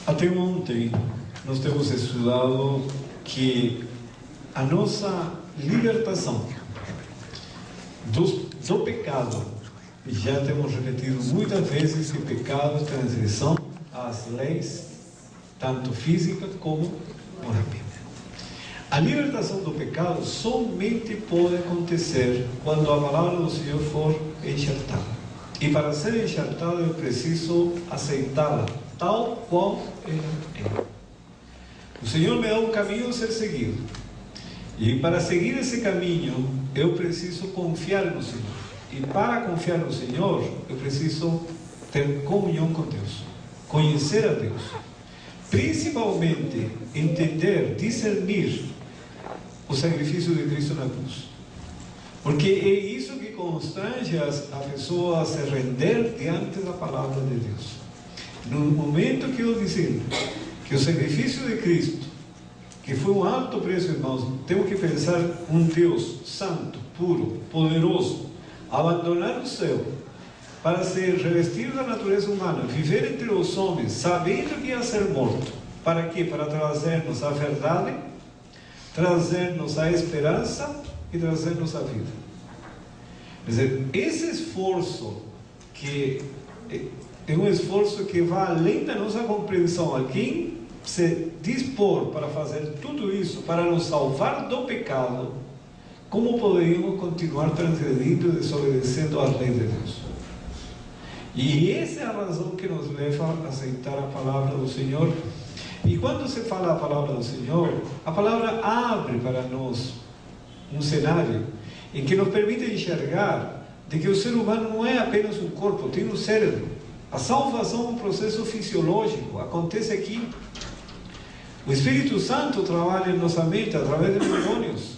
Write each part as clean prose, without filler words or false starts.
Até ontem nós temos estudado que a nossa libertação do pecado, já temos repetido muitas vezes que pecado é transgressão às leis, tanto física como moral. A libertação do pecado somente pode acontecer quando a palavra do Senhor for enxertada. E para ser enxertada eu preciso aceitá-la tal qual ela é. O Senhor me dá um caminho a ser seguido. E para seguir esse caminho, eu preciso confiar no Senhor. E para confiar no Senhor, eu preciso ter comunhão com Deus. Conhecer a Deus. Principalmente, entender, discernir o sacrifício de Cristo na cruz. Porque é isso que constrange a pessoa a se render diante da palavra de Deus. No momento que eu dizer que o sacrifício de Cristo, que foi um alto preço, irmãos, temos que pensar um Deus santo, puro, poderoso, abandonar o céu para se revestir da natureza humana, viver entre os homens, sabendo que ia ser morto. Para quê? Para trazer-nos a verdade, trazer-nos a esperança e trazer-nos a vida. Quer dizer, esse esforço que é um esforço que vai além da nossa compreensão. Alguém se dispor para fazer tudo isso, para nos salvar do pecado, como poderíamos continuar transgredindo e desobedecendo às leis de Deus? E essa é a razão que nos leva a aceitar a palavra do Senhor. E quando se fala a palavra do Senhor, a palavra abre para nós um cenário em que nos permite enxergar de que o ser humano não é apenas um corpo, tem um cérebro. A salvação é um processo fisiológico, acontece aqui. O Espírito Santo trabalha em nossa mente através de neurônios.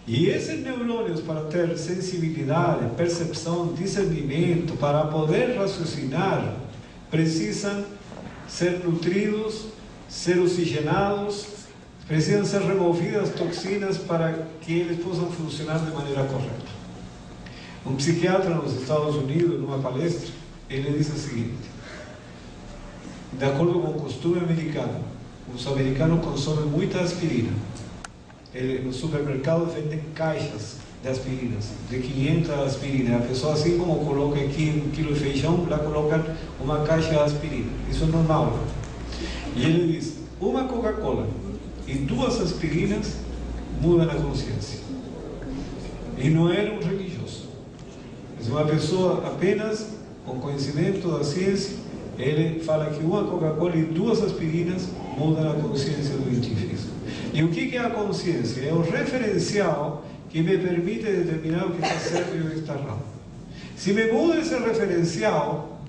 E esses neurônios, para ter sensibilidade, percepção, discernimento, para poder raciocinar, precisam ser nutridos, ser oxigenados, precisam ser removidas toxinas para que eles possam funcionar de maneira correta. Um psiquiatra nos Estados Unidos, numa palestra, ele disse o seguinte: de acordo com o costume americano, os americanos consomem muita aspirina. Nos supermercados vendem caixas de aspirinas, de 500 aspirinas. A pessoa, assim como coloca aqui 1 quilo de feijão, lá coloca uma caixa de aspirina. Isso é normal. E ele diz: uma Coca-Cola e 2 aspirinas mudam a consciência. E não era um religioso. É uma pessoa apenas com conhecimento da ciência. Ele fala que uma Coca-Cola e 2 aspirinas mudam a consciência do indivíduo. E o que é a consciência? É o referencial que me permite determinar o que está certo e o que está errado. Se me muda esse referencial,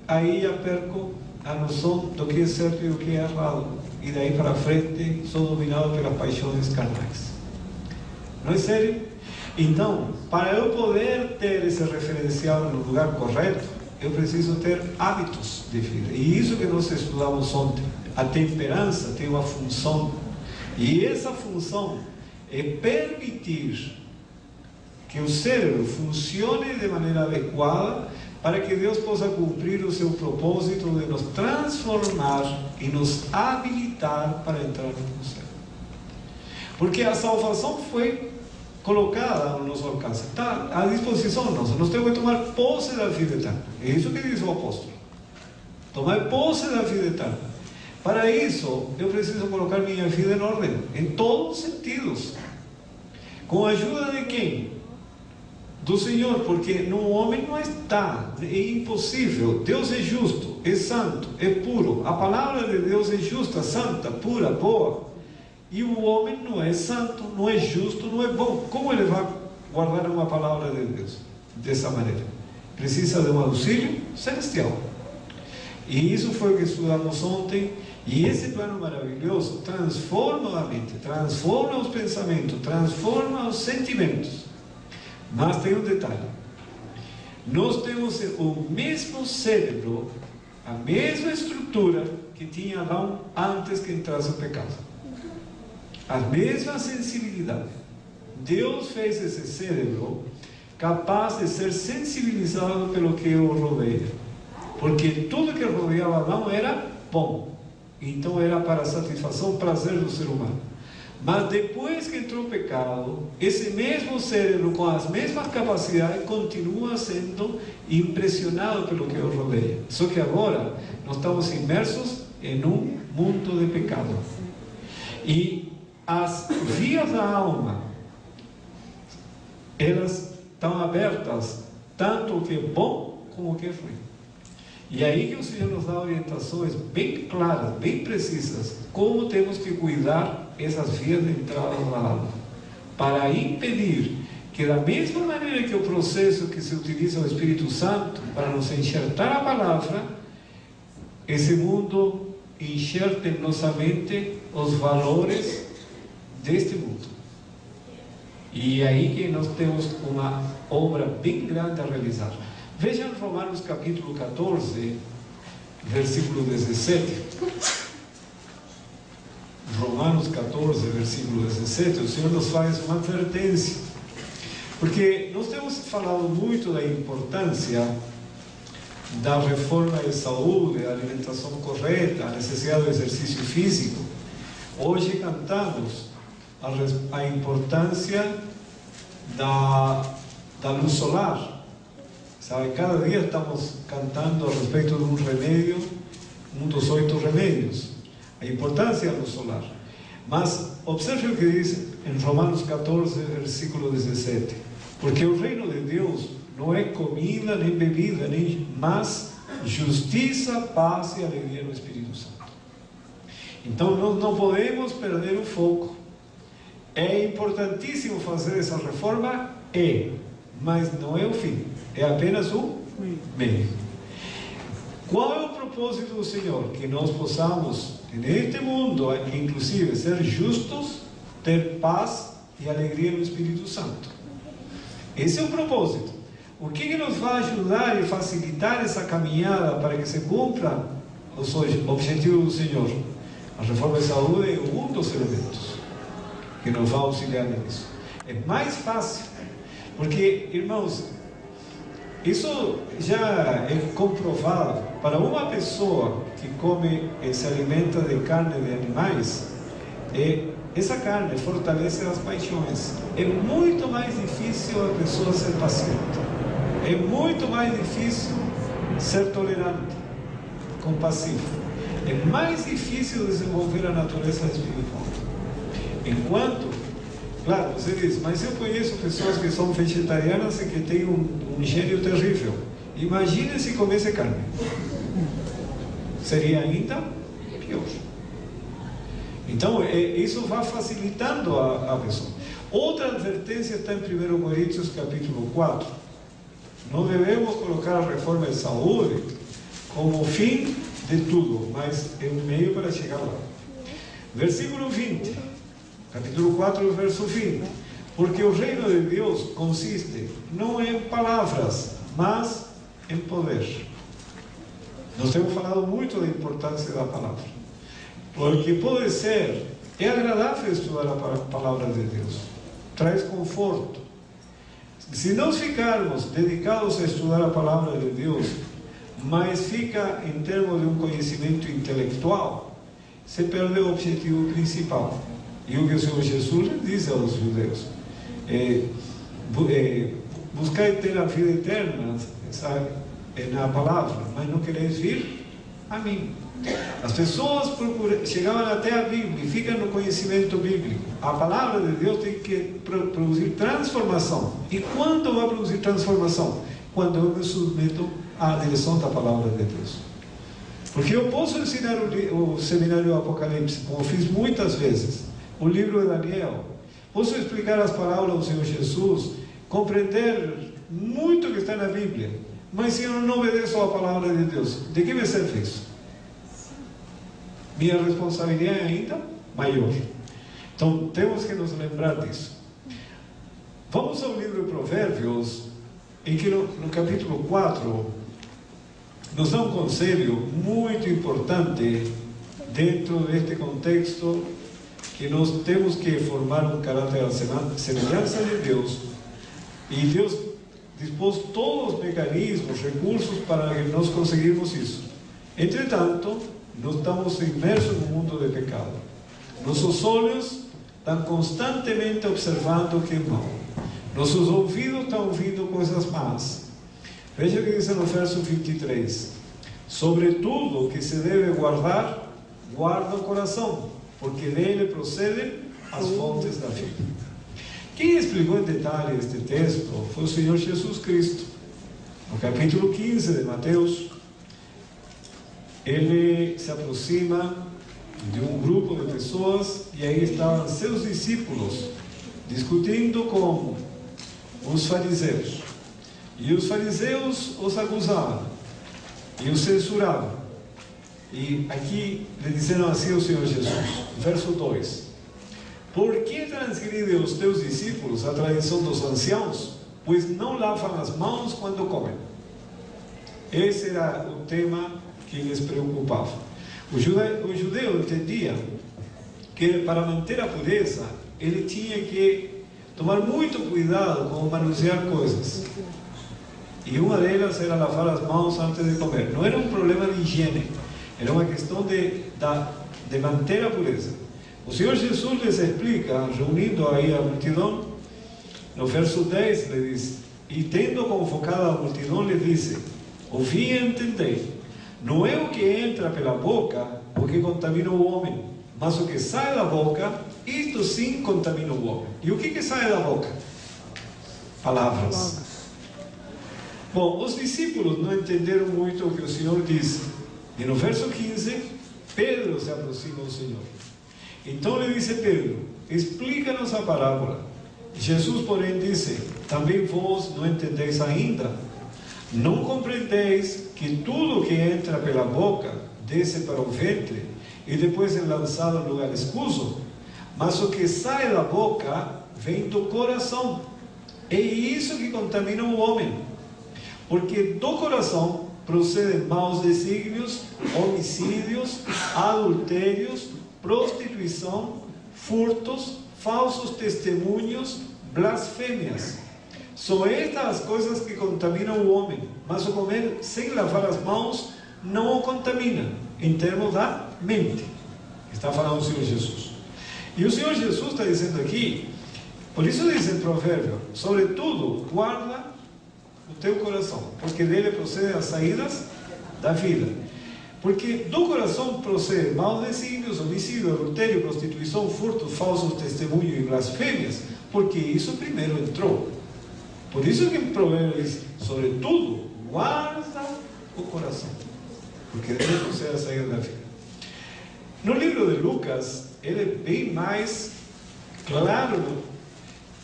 aí já perco a noção do que é certo e o que é errado. E daí para frente sou dominado pelas paixões carnais. Não é sério? Então, para eu poder ter esse referencial no lugar correto, eu preciso ter hábitos de vida. E isso que nós estudamos ontem. A temperança tem uma função. E essa função é permitir que o cérebro funcione de maneira adequada para que Deus possa cumprir o seu propósito de nos transformar e nos habilitar para entrar no céu. Porque a salvação foi colocada no nosso alcance, está à disposição nossa. Nós temos que tomar posse da vida eterna. É isso que diz o apóstolo. Tomar posse da vida eterna. Para isso, eu preciso colocar minha vida em ordem, em todos os sentidos. Com a ajuda de quem? Do Senhor, porque no homem não está, é impossível. Deus é justo, é santo, é puro. A palavra de Deus é justa, santa, pura, boa. E o homem não é santo, não é justo, não é bom. Como ele vai guardar uma palavra de Deus dessa maneira? Precisa de um auxílio celestial. E isso foi o que estudamos ontem. E esse plano maravilhoso transforma a mente, transforma os pensamentos, transforma os sentimentos. Mas tem um detalhe: nós temos o mesmo cérebro, a mesma estrutura que tinha Adão antes que entrasse o pecado. A mesma sensibilidade. Deus fez esse cérebro capaz de ser sensibilizado pelo que o rodeia. Porque tudo que rodeava Adão era bom. Então era para a satisfação, prazer do ser humano. Mas depois que entrou o pecado, esse mesmo cérebro, com as mesmas capacidades, continua sendo impressionado pelo que o rodeia. Só que agora nós estamos imersos em um mundo de pecado. E as vias da alma, elas estão abertas, tanto o que é bom como o que é ruim. E aí que o Senhor nos dá orientações bem claras, bem precisas, como temos que cuidar essas vias de entrada da alma, para impedir que, da mesma maneira que o processo que se utiliza o Espírito Santo para nos enxertar a palavra, esse mundo enxerte em nossa mente os valores deste mundo. E aí que nós temos uma obra bem grande a realizar. Vejam Romanos capítulo 14, versículo 17. Romanos 14, versículo 17, o Senhor nos faz uma advertência. Porque nós temos falado muito da importância da reforma de saúde, da alimentação correta, a necessidade do exercício físico. Hoje cantamos a importância da luz solar. Sabe, cada dia estamos cantando a respeito de um remédio, um dos 8 remédios, a importância da luz solar. Mas observe o que diz em Romanos 14, versículo 17. Porque o reino de Deus não é comida nem bebida, mas justiça, paz e alegria no Espírito Santo. Então nós não podemos perder o foco. É importantíssimo fazer essa reforma? Mas não é o fim. É apenas o meio. Qual é o propósito do Senhor? Que nós possamos, neste mundo, inclusive, ser justos, ter paz e alegria no Espírito Santo. Esse é o propósito. O que nos vai ajudar e facilitar essa caminhada para que se cumpra os objetivos do Senhor? A reforma de saúde é um dos elementos que nos vai auxiliar nisso. É mais fácil, porque, irmãos, isso já é comprovado. Para uma pessoa que come e se alimenta de carne de animais, essa carne fortalece as paixões. É muito mais difícil a pessoa ser paciente. É muito mais difícil ser tolerante, compassivo. É mais difícil desenvolver a natureza espiritual. Enquanto, claro, você diz, mas eu conheço pessoas que são vegetarianas e que têm um gênio terrível. Imagine se comesse carne. Seria ainda pior. Então, isso vai facilitando a pessoa. Outra advertência está em 1 Coríntios capítulo 4. Não devemos colocar a reforma de saúde como o fim de tudo, mas é um meio para chegar lá. Versículo 20. Capítulo 4, verso 20. Porque o reino de Deus consiste não em palavras, mas em poder. Nós temos falado muito da importância da palavra. Porque pode ser, é agradável estudar a palavra de Deus. Traz conforto. Se nós ficarmos dedicados a estudar a palavra de Deus, mas fica em termos de um conhecimento intelectual, se perde o objetivo principal. E o que o Senhor Jesus diz aos judeus: buscar ter a vida eterna, sabe, na palavra, mas não quereis vir a mim. As pessoas chegavam até a Bíblia e ficam no conhecimento bíblico. A palavra de Deus tem que produzir transformação. E quando vai produzir transformação? Quando eu me submeto à direção da palavra de Deus. Porque eu posso ensinar o seminário do Apocalipse, como fiz muitas vezes, o livro de Daniel. Posso explicar as palavras do Senhor Jesus, compreender muito o que está na Bíblia. Mas se eu não obedeço à palavra de Deus, de que me serve isso? Minha responsabilidade é ainda maior. Então, temos que nos lembrar disso. Vamos ao livro de Provérbios, em que no capítulo 4, nos dá um conselho muito importante dentro deste contexto, que nós temos que formar um caráter à semelhança de Deus. E Deus dispôs todos os mecanismos, recursos para que nós conseguirmos isso. Entretanto, nós estamos imersos no mundo de pecado. Nossos olhos estão constantemente observando o que é mal. Nossos ouvidos estão ouvindo coisas más. Veja o que diz no verso 23. Sobretudo o que se deve guardar, guarda o coração, porque dele procedem as fontes da vida. Quem explicou em detalhe este texto foi o Senhor Jesus Cristo. No capítulo 15 de Mateus, ele se aproxima de um grupo de pessoas e aí estavam seus discípulos discutindo com os fariseus. E os fariseus os acusavam e os censuravam. E aqui lhe disseram assim ao Senhor Jesus, verso 2: Por que transgridem os teus discípulos a tradição dos anciãos, pois não lavam as mãos quando comem? Esse era o tema que lhes preocupava. O judeu entendia que para manter a pureza, ele tinha que tomar muito cuidado com manusear coisas. E uma delas era lavar as mãos antes de comer. Não era um problema de higiene, era uma questão de manter a pureza. O Senhor Jesus lhes explica, reunindo aí a multidão, no verso 10, ele diz: E tendo convocado a multidão, lhe disse: Ouvi e entendei. Não é o que entra pela boca o que contamina o homem, mas o que sai da boca, isto sim contamina o homem. E o que sai da boca? Palavras. Bom, os discípulos não entenderam muito o que o Senhor disse. E no verso 15, Pedro se aproxima ao Senhor. Então lhe disse Pedro: Explica-nos a parábola. Jesus, porém, disse: Também vós não entendeis ainda? Não compreendeis que tudo que entra pela boca desce para o ventre e depois é lançado no lugar escuso? Mas o que sai da boca vem do coração. É isso que contamina o homem. Porque do coração procedem maus desígnios, homicídios, adultérios, prostituição, furtos, falsos testemunhos, blasfêmias. São estas as coisas que contaminam o homem, mas o comer sem lavar as mãos não o contamina, em termos da mente. Está falando o Senhor Jesus. E o Senhor Jesus está dizendo aqui, por isso diz em provérbio: sobretudo, guarda o teu coração, porque dele procedem as saídas da vida. Porque do coração procedem maus desígnios, homicídio, adultério, prostituição, furtos, falsos testemunhos e blasfêmias, porque isso primeiro entrou. Por isso que o provérbio diz: sobretudo, guarda o coração, porque dele procede a saída da vida. No livro de Lucas, ele é bem mais claro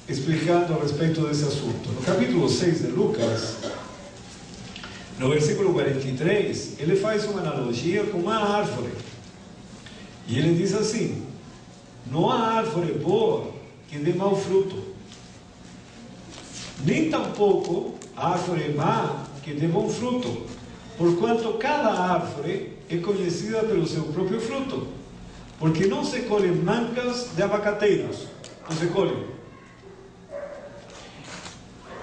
explicando a respeito desse assunto. No capítulo 6 de Lucas, no versículo 43, ele faz uma analogia com uma árvore. E ele diz assim: não há árvore boa que dê mau fruto, nem tampouco árvore má que dê bom fruto, porquanto cada árvore é conhecida pelo seu próprio fruto. Porque não se colhem mangas de abacateiros, não se colhem.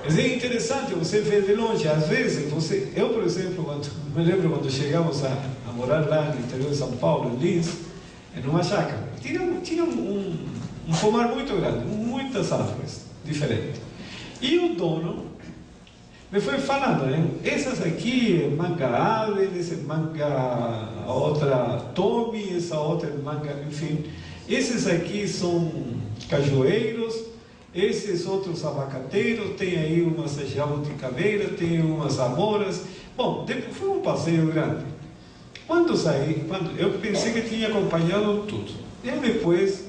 É interessante, você vê de longe, às vezes, eu, por exemplo, me lembro quando chegamos a morar lá no interior de São Paulo, em Lins, em uma chácara, tinha um pomar muito grande, muitas árvores diferentes. E o dono me foi falando, né? Essas aqui é manga ave, essa é manga, a outra tome, essa outra é manga, enfim. Esses aqui são cajueiros, esses outros abacateiros, tem aí umas jabuticabeira, tem umas amoras. Bom, depois foi um passeio grande. Quando eu pensei que tinha acompanhado tudo. E depois,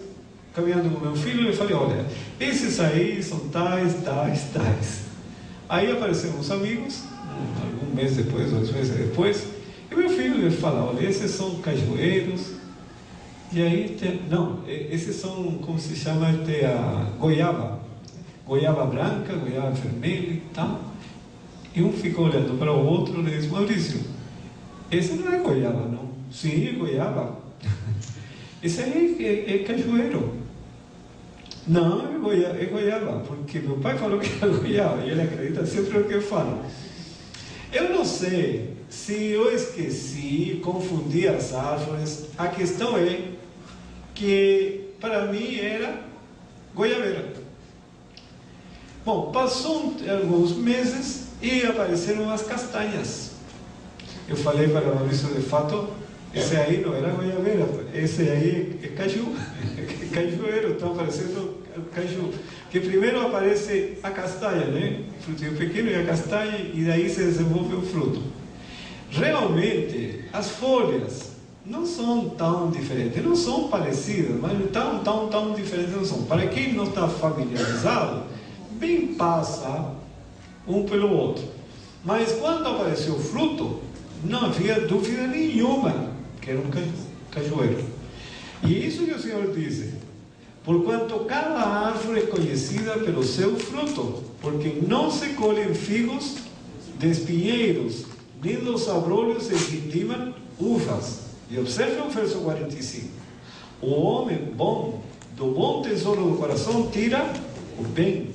caminhando com meu filho, eu falei: olha, esses aí são tais. Aí apareceram uns amigos, algum mês depois, 2 meses depois, e meu filho me falou: olha, esses são cajueiros. E aí, esses são, como se chama, a goiaba branca, goiaba vermelha e tal. E um ficou olhando para o outro e disse: Maurício, esse não é goiaba, não. Sim, é goiaba. Esse aí é cajueiro. Não, é goiaba, porque meu pai falou que era goiaba, e ele acredita sempre no que eu falo. Eu não sei se eu esqueci, confundi as árvores. A questão é que para mim era goiabeira. Bom, passou alguns meses e apareceram as castanhas. Eu falei para o Maurício, de fato, esse aí não era goiabeira, esse aí é caju, é cajueiro, está aparecendo caju. Que primeiro aparece a castanha, né? O frutinho pequeno e a castanha, e daí se desenvolve o fruto. Realmente, as folhas não são tão diferentes, não são parecidas, mas tão diferentes não são. Para quem não está familiarizado, bem passa um pelo outro. Mas quando apareceu o fruto, não havia dúvida nenhuma que era um cajueiro. E isso que o Senhor diz: porquanto cada árvore é conhecida pelo seu fruto, porque não se colhem figos de espinheiros, nem dos abrolhos se vindimam uvas. E observe o verso 45. O homem bom, do bom tesouro do coração, tira o bem,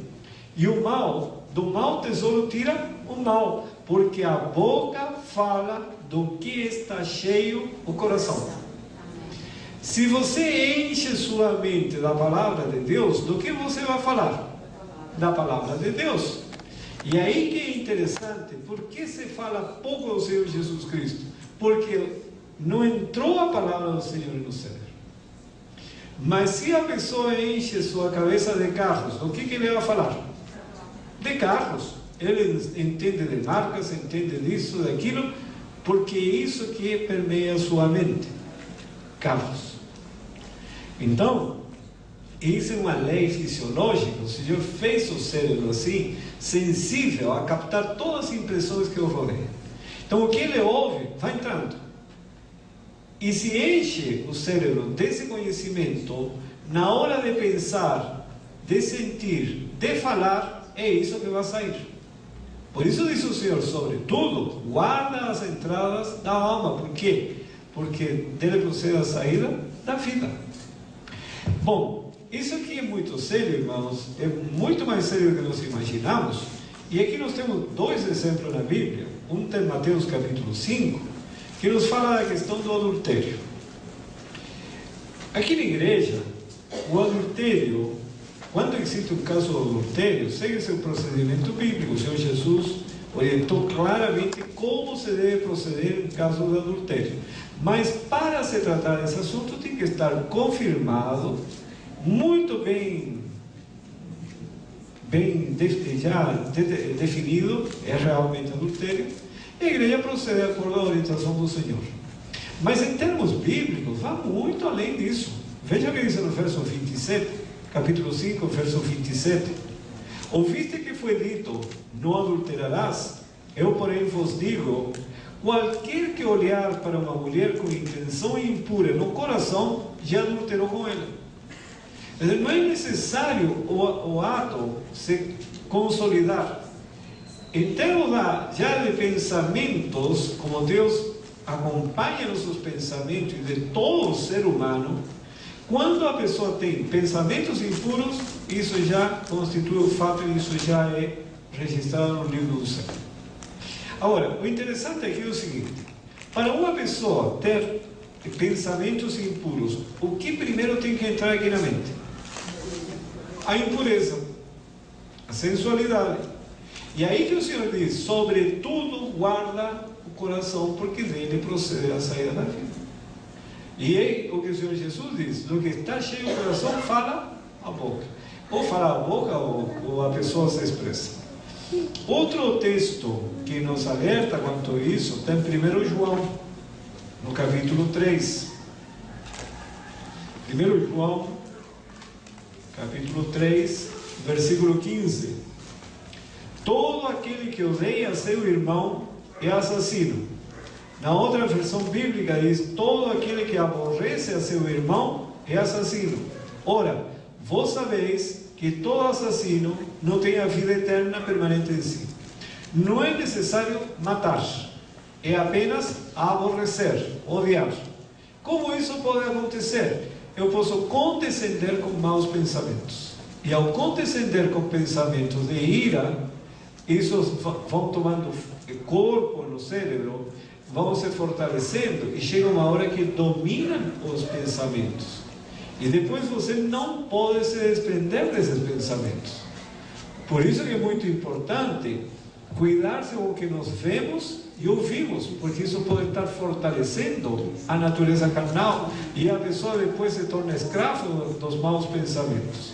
e o mal, do mau tesouro, tira o mal, porque a boca fala do que está cheio o coração. Se você enche sua mente da palavra de Deus, do que você vai falar? Da palavra de Deus. E aí que é interessante, por que se fala pouco do Senhor Jesus Cristo? Porque não entrou a palavra do Senhor no cérebro. Mas se a pessoa enche sua cabeça de carros, do que ele vai falar? De carros. Ele entende de marcas, entende disso, daquilo, porque é isso que permeia sua mente. Carros. Então, isso é uma lei fisiológica. O Senhor fez o cérebro assim, sensível a captar todas as impressões que o rodeiam. Então, o que ele ouve, vai entrando. E se enche o cérebro desse conhecimento, na hora de pensar, de sentir, de falar, é isso que vai sair. Por isso diz o Senhor, sobretudo, guarda as entradas da alma. Por quê? Porque dele procede a saída da vida. Bom, isso aqui é muito sério, irmãos, é muito mais sério do que nós imaginamos. E aqui nós temos dois exemplos na Bíblia. Um tem Mateus capítulo 5, que nos fala da questão do adultério. Aqui na igreja, o adultério, quando existe um caso de adultério, segue-se o procedimento bíblico. O Senhor Jesus orientou claramente como se deve proceder em caso de adultério. Mas para se tratar desse assunto tem que estar confirmado, muito bem já definido, é realmente adultério, e a igreja procede de acordo com a orientação do Senhor. Mas em termos bíblicos, vai muito além disso. Veja o que diz no verso 27, capítulo 5, verso 27. Ouviste que foi dito, não adulterarás? Eu, porém, vos digo, qualquer que olhar para uma mulher com intenção impura no coração, já adulterou com ela. Não é necessário o ato se consolidar. Em termos já de pensamentos, como Deus acompanha nossos pensamentos e de todo o ser humano, quando a pessoa tem pensamentos impuros, isso já constitui o fato e isso já é registrado no livro do céu. Agora, o interessante aqui é o seguinte: para uma pessoa ter pensamentos impuros, o que primeiro tem que entrar aqui na mente? A impureza, a sensualidade. E aí que o Senhor diz, sobretudo guarda o coração, porque dele procede a saída da vida. E aí o que o Senhor Jesus diz, do que está cheio o coração, fala a boca. Ou fala a boca, ou a pessoa se expressa. Outro texto que nos alerta quanto a isso, está em 1 João, no capítulo 3. 1 João, capítulo 3, versículo 15. Todo aquele que odeia seu irmão é assassino. Na outra versão bíblica diz, todo aquele que aborrece a seu irmão é assassino. Ora, vós sabeis que todo assassino não tem a vida eterna permanente em si. Não é necessário matar, é apenas aborrecer, odiar. Como isso pode acontecer? Eu posso condescender com maus pensamentos. E ao condescender com pensamentos de ira, Esos vão tomando corpo no cérebro, vão se fortalecendo e chega uma hora que dominam os pensamentos. E depois você não pode se desprender desses pensamentos. Por isso que é muito importante cuidar-se com o que nós vemos e ouvimos, porque isso pode estar fortalecendo a natureza carnal e a pessoa depois se torna escravo dos maus pensamentos.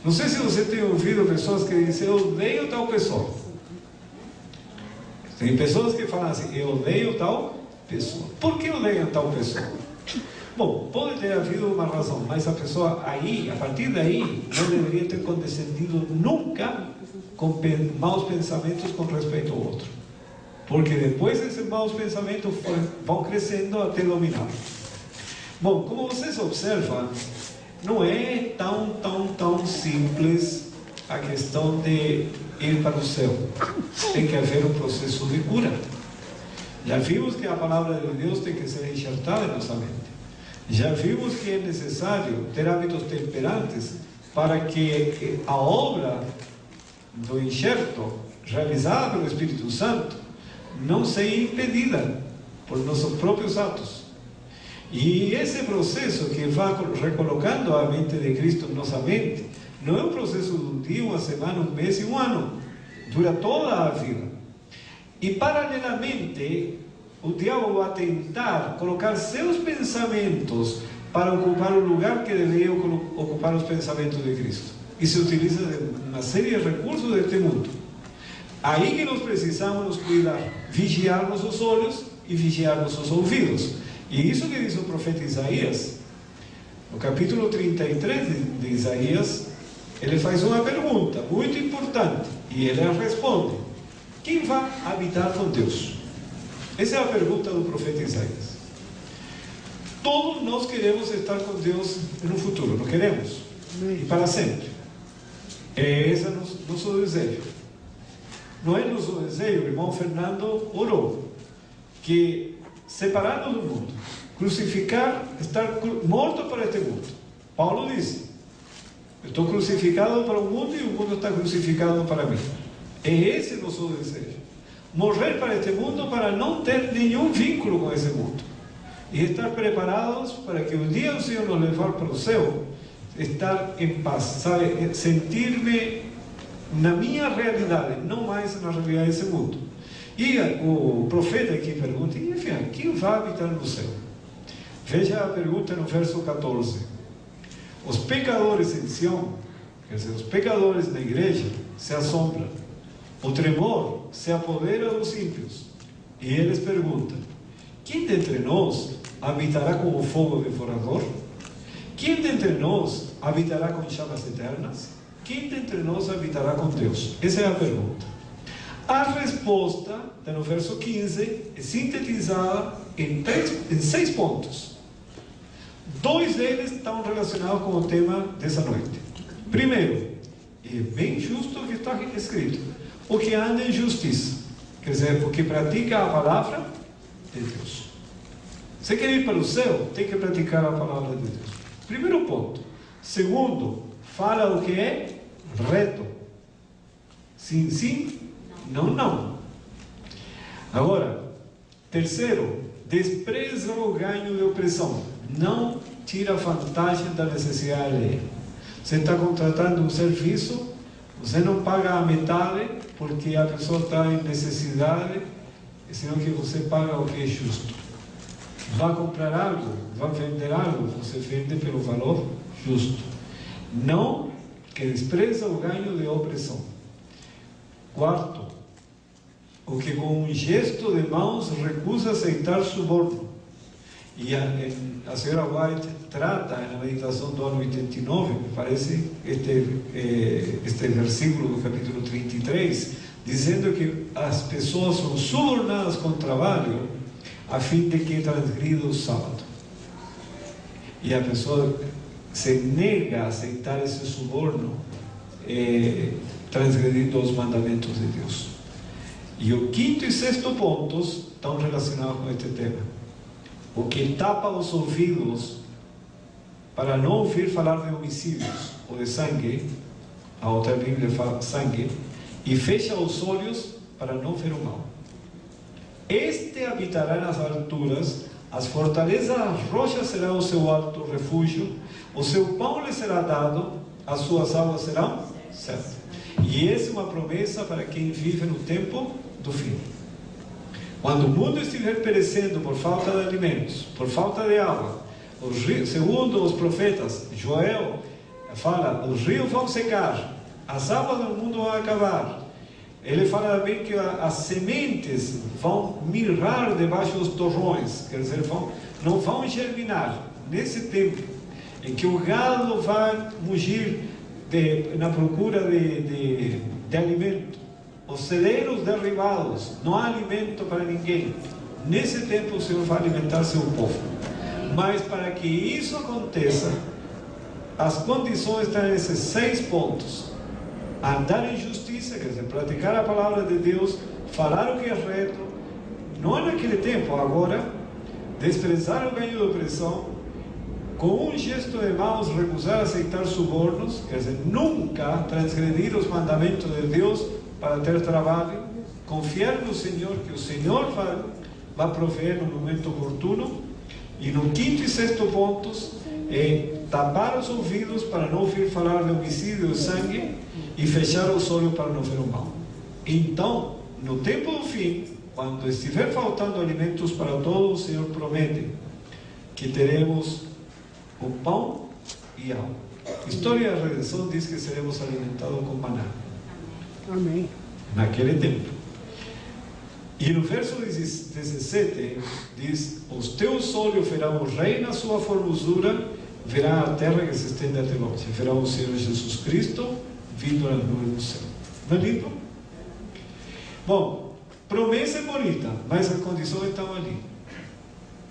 Não sei se você tem ouvido pessoas que dizem: eu odeio tal pessoa. Tem pessoas que falam assim: eu odeio tal pessoa. Por que odeiam tal pessoa? Bom, pode ter havido uma razão, mas a pessoa aí, a partir daí, não deveria ter condescendido nunca com maus pensamentos com respeito ao outro. Porque depois esses maus pensamentos vão crescendo até dominar. Bom, como vocês observam, não é tão simples a questão de ir para o céu. Tem que haver um processo de cura. Já vimos que a palavra de Deus tem que ser enxertada em nossa mente. Já vimos que é necessário ter hábitos temperantes para que a obra do enxerto realizada pelo Espírito Santo não seja impedida por nossos próprios atos. E esse processo que vai recolocando a mente de Cristo em nossa mente não é um processo de um dia, uma semana, um mês e um ano. Dura toda a vida. E paralelamente, o diabo vai tentar colocar seus pensamentos para ocupar o lugar que deveriam ocupar os pensamentos de Cristo. E se utiliza de uma série de recursos deste mundo. Aí que nós precisamos nos cuidar, vigiarmos os olhos e vigiarmos os ouvidos. E isso que diz o profeta Isaías, no capítulo 33 de Isaías, ele faz uma pergunta muito importante, e ele responde: quem vai habitar com Deus? Essa é a pergunta do profeta Isaías. Todos nós queremos estar com Deus no futuro, não queremos? E para sempre. Esse é nosso desejo. Não é nosso desejo, o irmão Fernando orou, que separado do mundo, crucificar, estar morto para este mundo. Paulo disse: eu estou crucificado para o mundo e o mundo está crucificado para mim. É esse o nosso desejo. Morrer para este mundo para não ter nenhum vínculo com esse mundo. E estar preparados para que um dia o Senhor nos levar para o céu, estar em paz, sabe? Sentir-me na minha realidade, não mais na realidade desse mundo. E o profeta aqui pergunta: e enfim, quem vai habitar no céu? Veja a pergunta no verso 14. Os pecadores em Sião, quer dizer, os pecadores na igreja, se assombram. O tremor se apodera dos ímpios. E eles perguntam: quem dentre nós habitará com o fogo devorador? Quem dentre nós habitará com chamas eternas? Quem dentre nós habitará com Deus? Essa é a pergunta. A resposta, no verso 15, é sintetizada em 6 pontos. 2 deles estão relacionados com o tema dessa noite. Primeiro, é bem justo o que está escrito: o que anda em justiça, quer dizer, o que pratica a palavra de Deus. Você quer ir para o céu, tem que praticar a palavra de Deus. Primeiro ponto. Segundo, fala o que é reto. Sim, sim, não, não. Agora, terceiro, despreza o ganho de opressão. Não tira vantagem da necessidade alheia. Você está contratando um serviço, você não paga a metade porque a pessoa está em necessidade, senão que você paga o que é justo. Vai comprar algo, vai vender algo, você vende pelo valor justo. Não que despreza o ganho de opressão. Quarto, o que com um gesto de mãos recusa aceitar suborno. E a senhora White trata na meditação do ano 89, me parece, este versículo do capítulo 33, dizendo que as pessoas são subornadas com trabalho a fim de que transgrida o sábado. E a pessoa se nega a aceitar esse suborno, transgredindo os mandamentos de Deus. E o quinto e sexto pontos estão relacionados com este tema. O que tapa os ouvidos para não ouvir falar de homicídios ou de sangue, a outra Bíblia fala sangue, e fecha os olhos para não ver o mal. Este habitará nas alturas, as fortalezas das rochas serão o seu alto refúgio, o seu pão lhe será dado, as suas águas serão certas. E essa é uma promessa para quem vive no tempo do fim. Quando o mundo estiver perecendo por falta de alimentos, por falta de água, segundo os profetas, Joel fala, os rios vão secar, as águas do mundo vão acabar. Ele fala também que as sementes vão mirar debaixo dos torrões, quer dizer, não vão germinar. Nesse tempo em que o gado vai mugir na procura de alimento, os celeiros derribados, não há alimento para ninguém. Nesse tempo o Senhor vai alimentar seu povo. Mas para que isso aconteça, as condições estão nesses 6 pontos: andar em justiça, quer dizer, praticar a palavra de Deus, falar o que é reto, não é naquele tempo, agora, desprezar o ganho de opressão, com um gesto de mãos recusar aceitar subornos, quer dizer, nunca transgredir os mandamentos de Deus para ter trabalho, confiar no Senhor, que o Senhor vai prover no momento oportuno. E no 5º e 6º pontos é tapar os ouvidos para não ouvir falar de homicídio e sangue, e fechar os olhos para não ver o mal. Então, no tempo do fim, quando estiver faltando alimentos para todos, o Senhor promete que teremos o pão e água. A história da redenção diz que seremos alimentados com maná. Amém. Naquele tempo. E no verso 17 diz: os teus olhos verão o rei na sua formosura, verão a terra que se estende até longe, verão o Senhor Jesus Cristo vindo nas nuvens do céu. Não é lindo? Bom, promessa é bonita, mas as condições estão ali.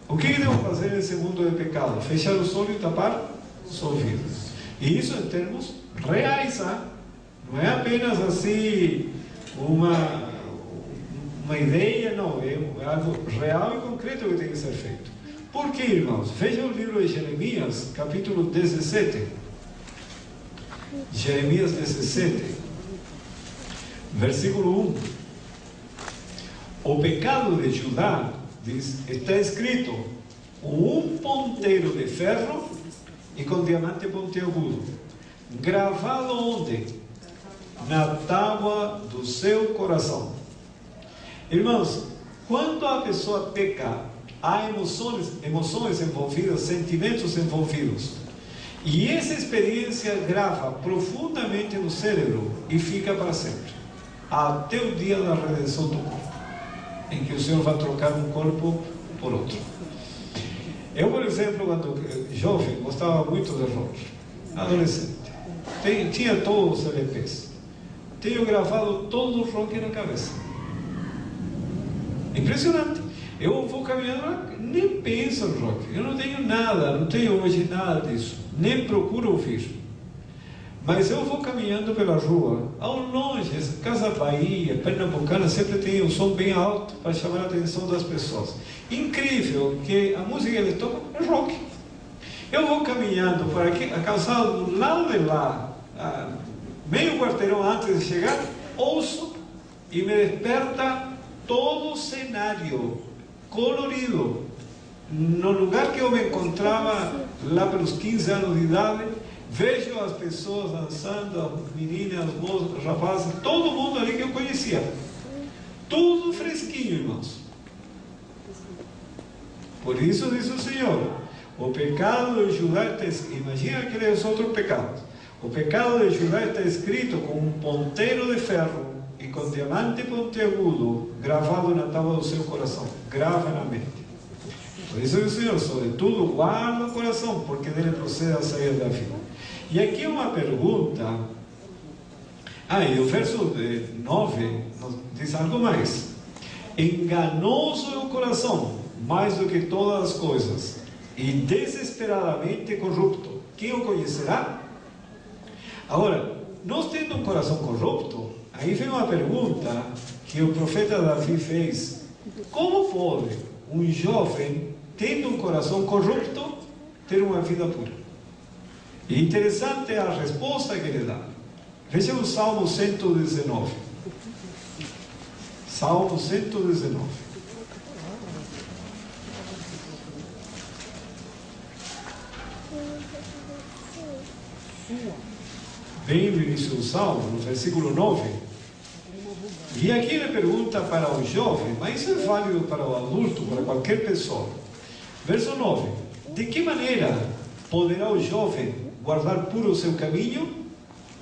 O que devemos fazer nesse mundo de pecado? Fechar os olhos e tapar os ouvidos. E isso em termos reais, não é apenas assim uma ideia, não, é algo real e concreto que tem que ser feito. Por que, irmãos? Vejam o livro de Jeremias, capítulo 17. Jeremias 17, versículo 1. O pecado de Judá, diz, está escrito com um ponteiro de ferro e com diamante pontiagudo, gravado onde? Na tábua do seu coração. Irmãos, quando a pessoa peca, há emoções envolvidas, sentimentos envolvidos. E essa experiência grava profundamente no cérebro e fica para sempre, até o dia da redenção do corpo, em que o Senhor vai trocar um corpo por outro. Eu, por exemplo, quando jovem, gostava muito de rock, adolescente, tinha todos os LPs, tenho gravado todo o rock na cabeça. Impressionante. Eu vou caminhando, nem penso no rock, eu não tenho nada, não tenho hoje nada disso, nem procuro ouvir. Mas eu vou caminhando pela rua, ao longe, Casa Bahia, Pernambucana, sempre tem um som bem alto para chamar a atenção das pessoas. Incrível que a música que ele toca é rock. Eu vou caminhando por aqui, a calçada do lado de lá, meio quarteirão antes de chegar, ouço e me desperta todo o cenário colorido. No lugar que eu me encontrava, lá pelos 15 anos de idade, vejo as pessoas dançando, as meninas, os moços, os rapazes, todo mundo ali que eu conhecia. Tudo fresquinho, irmãos. Por isso diz o Senhor, o pecado de Judá está escrito, imagina aqueles outros pecados. O pecado de Judá está escrito com um ponteiro de ferro e com diamante pontiagudo gravado na tábua do seu coração. Grava na mente. Por isso diz o Senhor, sobretudo guarda o coração, porque dele procede a sair da vida. E aqui uma pergunta. E o verso 9 nos diz algo mais. Enganoso é o coração, mais do que todas as coisas, e desesperadamente corrupto. Quem o conhecerá? Agora, nós tendo um coração corrupto, aí vem uma pergunta que o profeta Davi fez. Como pode um jovem, tendo um coração corrupto, ter uma vida pura? E interessante a resposta que ele dá. Veja o Salmo 119. Salmo 119. Bem no início do Salmo, no versículo 9. E aqui ele pergunta para o jovem, mas isso é válido para o adulto, para qualquer pessoa. Verso 9. De que maneira poderá o jovem guardar puro o seu caminho?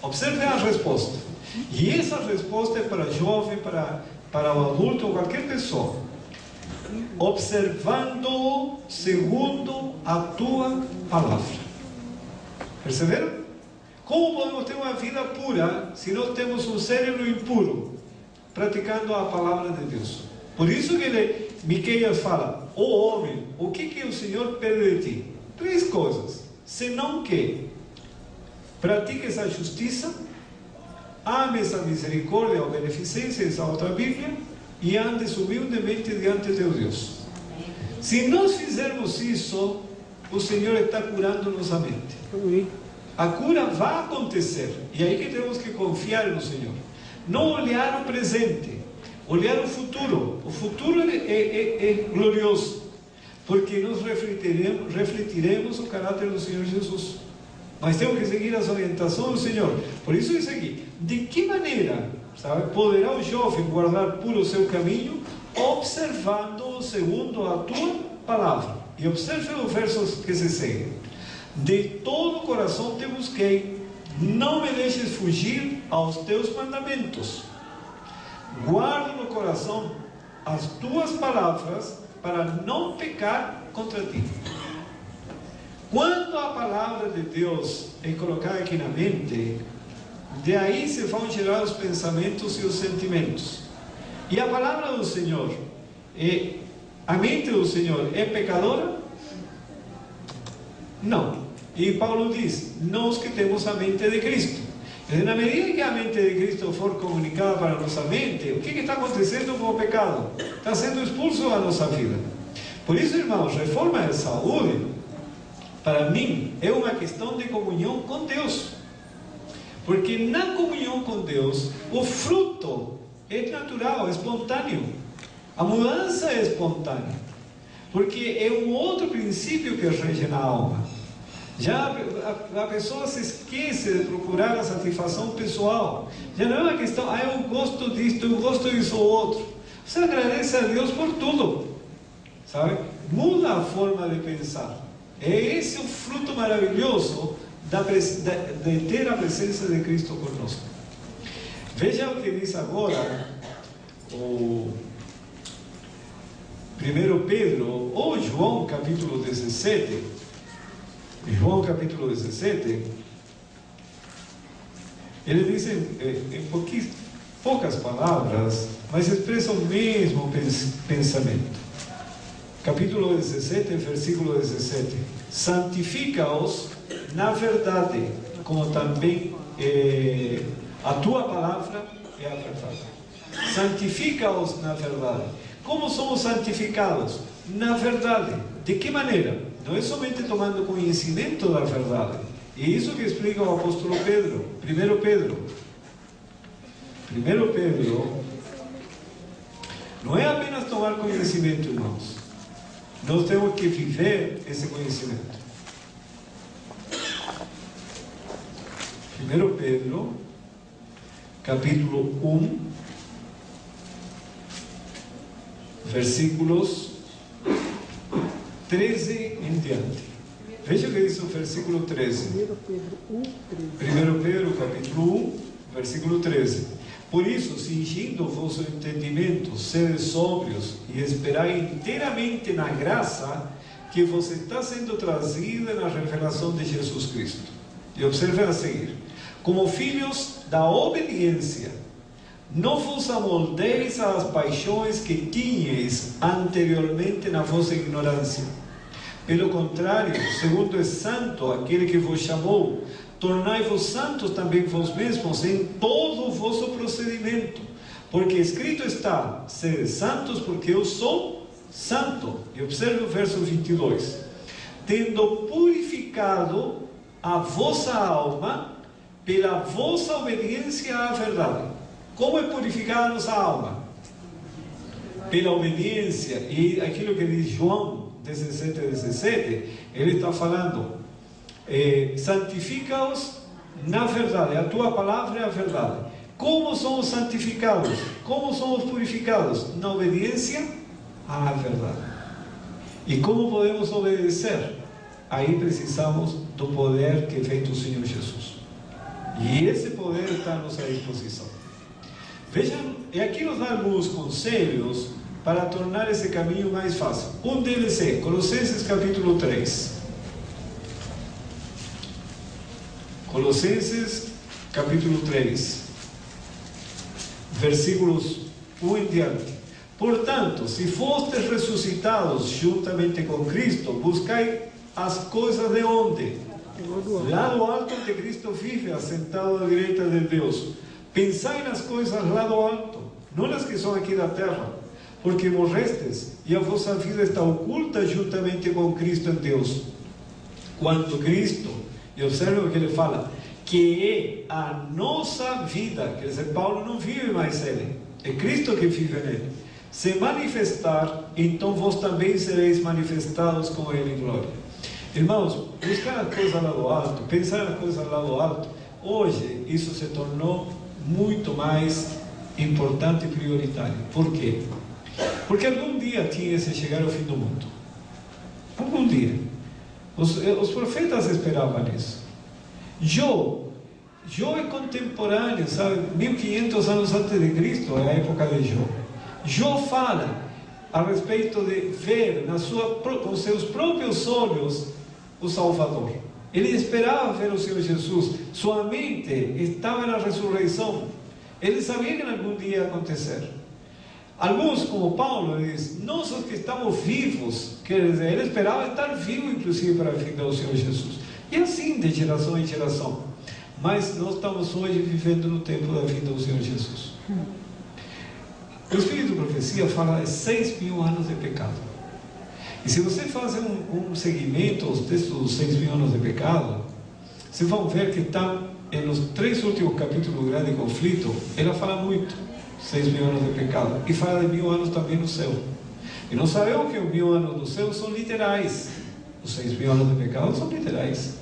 Observe a resposta. E essa resposta é para o jovem, para o adulto ou qualquer pessoa. Observando segundo a tua palavra. Perceberam? Como podemos ter uma vida pura se nós temos um cérebro impuro, praticando a palavra de Deus? Por isso que Miqueias fala: ó homem, o que o Senhor pede de ti? 3 coisas. Senão que pratiques a justiça, ames a misericórdia ou beneficência, essa outra Bíblia, e andes humildemente diante de teu Deus. Se nós fizermos isso, o Senhor está curando nossa mente. A cura vai acontecer. E aí que temos que confiar no Senhor. Não olhar o presente, olhar o futuro. O futuro é glorioso, porque nós refletiremos o caráter do Senhor Jesus. Mas temos que seguir as orientações do Senhor. Por isso isso aqui. De que maneira, sabe, poderá o jovem guardar puro o seu caminho? Observando segundo a tua palavra. E observe os versos que se seguem. De todo o coração te busquei, não me deixes fugir aos teus mandamentos. Guardo no coração as tuas palavras para não pecar contra ti. Quando a palavra de Deus é colocada aqui na mente, de aí se vão gerar os pensamentos e os sentimentos. E a palavra do Senhor, a mente do Senhor é pecadora? Não. E Paulo diz: nós que temos a mente de Cristo. E na medida que a mente de Cristo for comunicada para a nossa mente, o que está acontecendo com o pecado? Está sendo expulso da nossa vida. Por isso, irmãos, reforma de saúde, para mim, é uma questão de comunhão com Deus. Porque na comunhão com Deus, o fruto é natural, é espontâneo. A mudança é espontânea. Porque é um outro princípio que rege na alma. Já a pessoa se esquece de procurar a satisfação pessoal. Já não é uma questão: eu gosto disto, eu gosto disso outro. Você agradece a Deus por tudo, sabe? Muda a forma de pensar. É esse o fruto maravilhoso de ter a presença de Cristo conosco. Veja o que diz agora o 1 Pedro, ou João capítulo 17. João capítulo 17, ele diz em poucas palavras, mas expressa o mesmo pensamento. Capítulo 17, versículo 17: santifica-os na verdade, como também a tua palavra é a verdade. Santifica-os na verdade. Como somos santificados? Na verdade. De que maneira? Não é somente tomando conhecimento da verdade. E isso que explica o apóstolo Pedro. 1 Pedro não é apenas tomar conhecimento, irmãos. Nós temos que viver esse conhecimento. 1 Pedro, capítulo 1, versículos 13 em diante. Veja o que diz o versículo 13. 1 Pedro, capítulo 1, versículo 13. Por isso, cingindo o vosso entendimento, sede sóbrios e esperai inteiramente na graça que vos está sendo trazida na revelação de Jesus Cristo. E observe a seguir: como filhos da obediência, não vos amoldeis às paixões que tinhais anteriormente na vossa ignorância. Pelo contrário, segundo é santo aquele que vos chamou, tornai-vos santos também vós mesmos em todo o vosso procedimento. Porque escrito está: sede santos, porque eu sou santo. E observe o verso 22. Tendo purificado a vossa alma pela vossa obediência à verdade. Como é purificada a nossa alma? Pela obediência. E aquilo que diz João 17:17, ele está falando, santifica-os na verdade, a tua palavra é a verdade. Como somos santificados? Como somos purificados? Na obediência à verdade. E como podemos obedecer? Aí precisamos do poder que vem do Senhor Jesus. E esse poder está à nossa disposição. Vejam, e aqui nos dá alguns conselhos para tornar esse caminho mais fácil. Um deles é Colossenses capítulo 3. Colossenses capítulo 3, versículos 1 em diante. Portanto, se fostes ressuscitados juntamente com Cristo, buscai as coisas de onde? Lá do alto onde Cristo vive, assentado à direita de Deus. Pensai nas coisas lá do alto, não nas que são aqui da terra, porque morrestes e a vossa vida está oculta juntamente com Cristo em Deus. Quando Cristo, e observe o que ele fala, que é a nossa vida, quer dizer, Paulo não vive mais ele, é Cristo que vive nele, se manifestar, então vós também sereis manifestados com ele em glória. Irmãos, buscar a coisa lá do alto, pensar na coisa lá do alto, hoje isso se tornou muito mais importante e prioritário. Por quê? Porque algum dia tinha que chegar ao fim do mundo. Algum dia. Os profetas esperavam isso. Jó é contemporâneo, sabe? 1500 anos antes de Cristo é a época de Jó. Jó fala a respeito de ver com seus próprios olhos o Salvador. Ele esperava ver o Senhor Jesus. Sua mente estava na ressurreição. Ele sabia que algum dia ia acontecer. Alguns, como Paulo, diz: nós os que estamos vivos, quer dizer, ele esperava estar vivo, inclusive, para a vinda do Senhor Jesus. E assim, de geração em geração. Mas nós estamos hoje vivendo no tempo da vinda do Senhor Jesus. O Espírito de Profecia fala de 6.000 anos de pecado. E se você fazer um seguimento aos textos dos 6.000 anos de pecado, vocês vão ver que está nos 3 últimos capítulos do grande conflito. Ela fala muito 6.000 anos de pecado, e fala de 1.000 anos também no céu. E nós sabemos que os 1.000 anos no céu são literais. Os 6.000 anos de pecado são literais.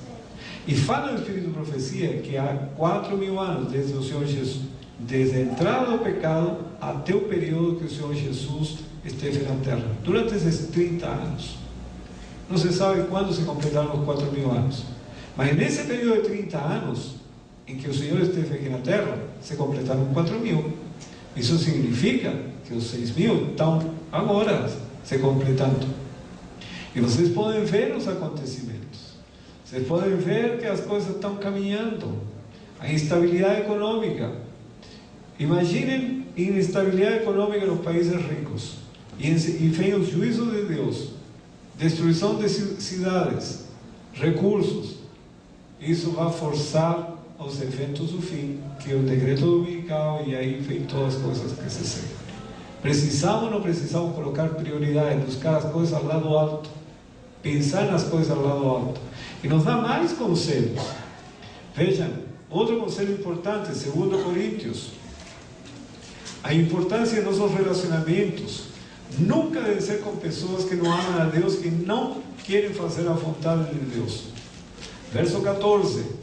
E fala no Espírito de Profecia que há 4.000 anos desde o Senhor Jesus, desde a entrada do pecado até o período que o Senhor Jesus esteve na terra. Durante esses 30 anos. Não se sabe quando se completaram os 4.000 anos. Mas nesse período de 30 anos, em que o Senhor esteve aqui na terra, se completaram 4.000. Isso significa que os 6.000 estão agora se completando. E vocês podem ver os acontecimentos. Vocês podem ver que as coisas estão caminhando. A instabilidade econômica. Imaginem instabilidade econômica nos países ricos. E vem o juízo de Deus. Destruição de cidades, recursos. Isso vai forçar os eventos do fim, que é o decreto dominical, e aí vem todas as coisas que se seguem. Precisamos ou não precisamos colocar prioridade, buscar as coisas lá do alto, pensar nas coisas lá do alto. E nos dá mais conselhos. Vejam, outro conselho importante, 2 Coríntios. A importância de nossos relacionamentos nunca deve ser com pessoas que não amam a Deus, que não querem fazer a vontade de Deus. Verso 14.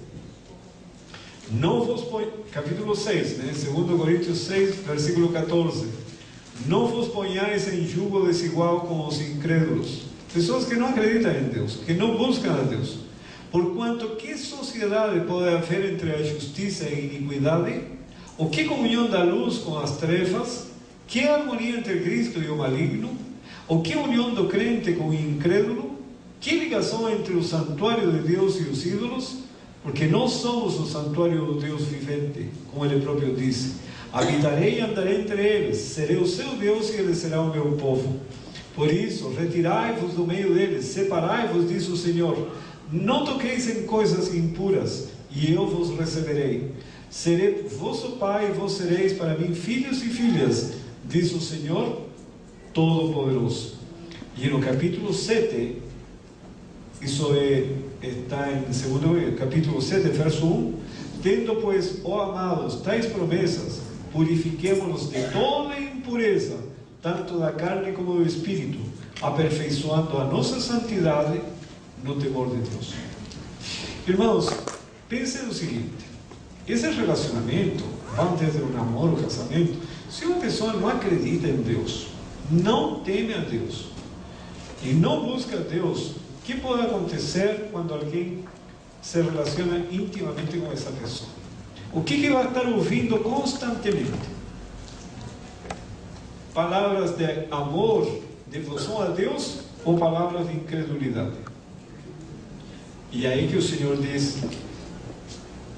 Não vos capítulo 6, 2 Coríntios 6, versículo 14. Não vos ponhais em jugo desigual com os incrédulos. Pessoas que não acreditam em Deus, que não buscam a Deus. Porquanto, que sociedade pode haver entre a justiça e a iniquidade? Ou que comunhão da luz com as trevas? Que harmonia entre Cristo e o maligno? Ou que união do crente com o incrédulo? Que ligação entre o santuário de Deus e os ídolos? Porque nós somos o santuário do Deus vivente, como ele próprio disse: habitarei e andarei entre eles, serei o seu Deus e ele será o meu povo. Por isso, retirai-vos do meio deles, separai-vos, diz o Senhor. Não toqueis em coisas impuras, e eu vos receberei. Serei vosso Pai, e vós sereis para mim filhos e filhas, diz o Senhor Todo-Poderoso. E no capítulo 7, isso está em 2 capítulo 7, verso 1. Tendo, pois, ó amados, tais promessas, purifiquémonos de toda impureza, tanto da carne como do espírito, aperfeiçoando a nossa santidade no temor de Deus. Irmãos, pensem no seguinte: esse relacionamento, vamos desde o namoro, o casamento, se uma pessoa não acredita em Deus, não teme a Deus e não busca a Deus, o que pode acontecer quando alguém se relaciona intimamente com essa pessoa? O que vai estar ouvindo constantemente? Palavras de amor, devoção a Deus, ou palavras de incredulidade? E aí que o Senhor diz: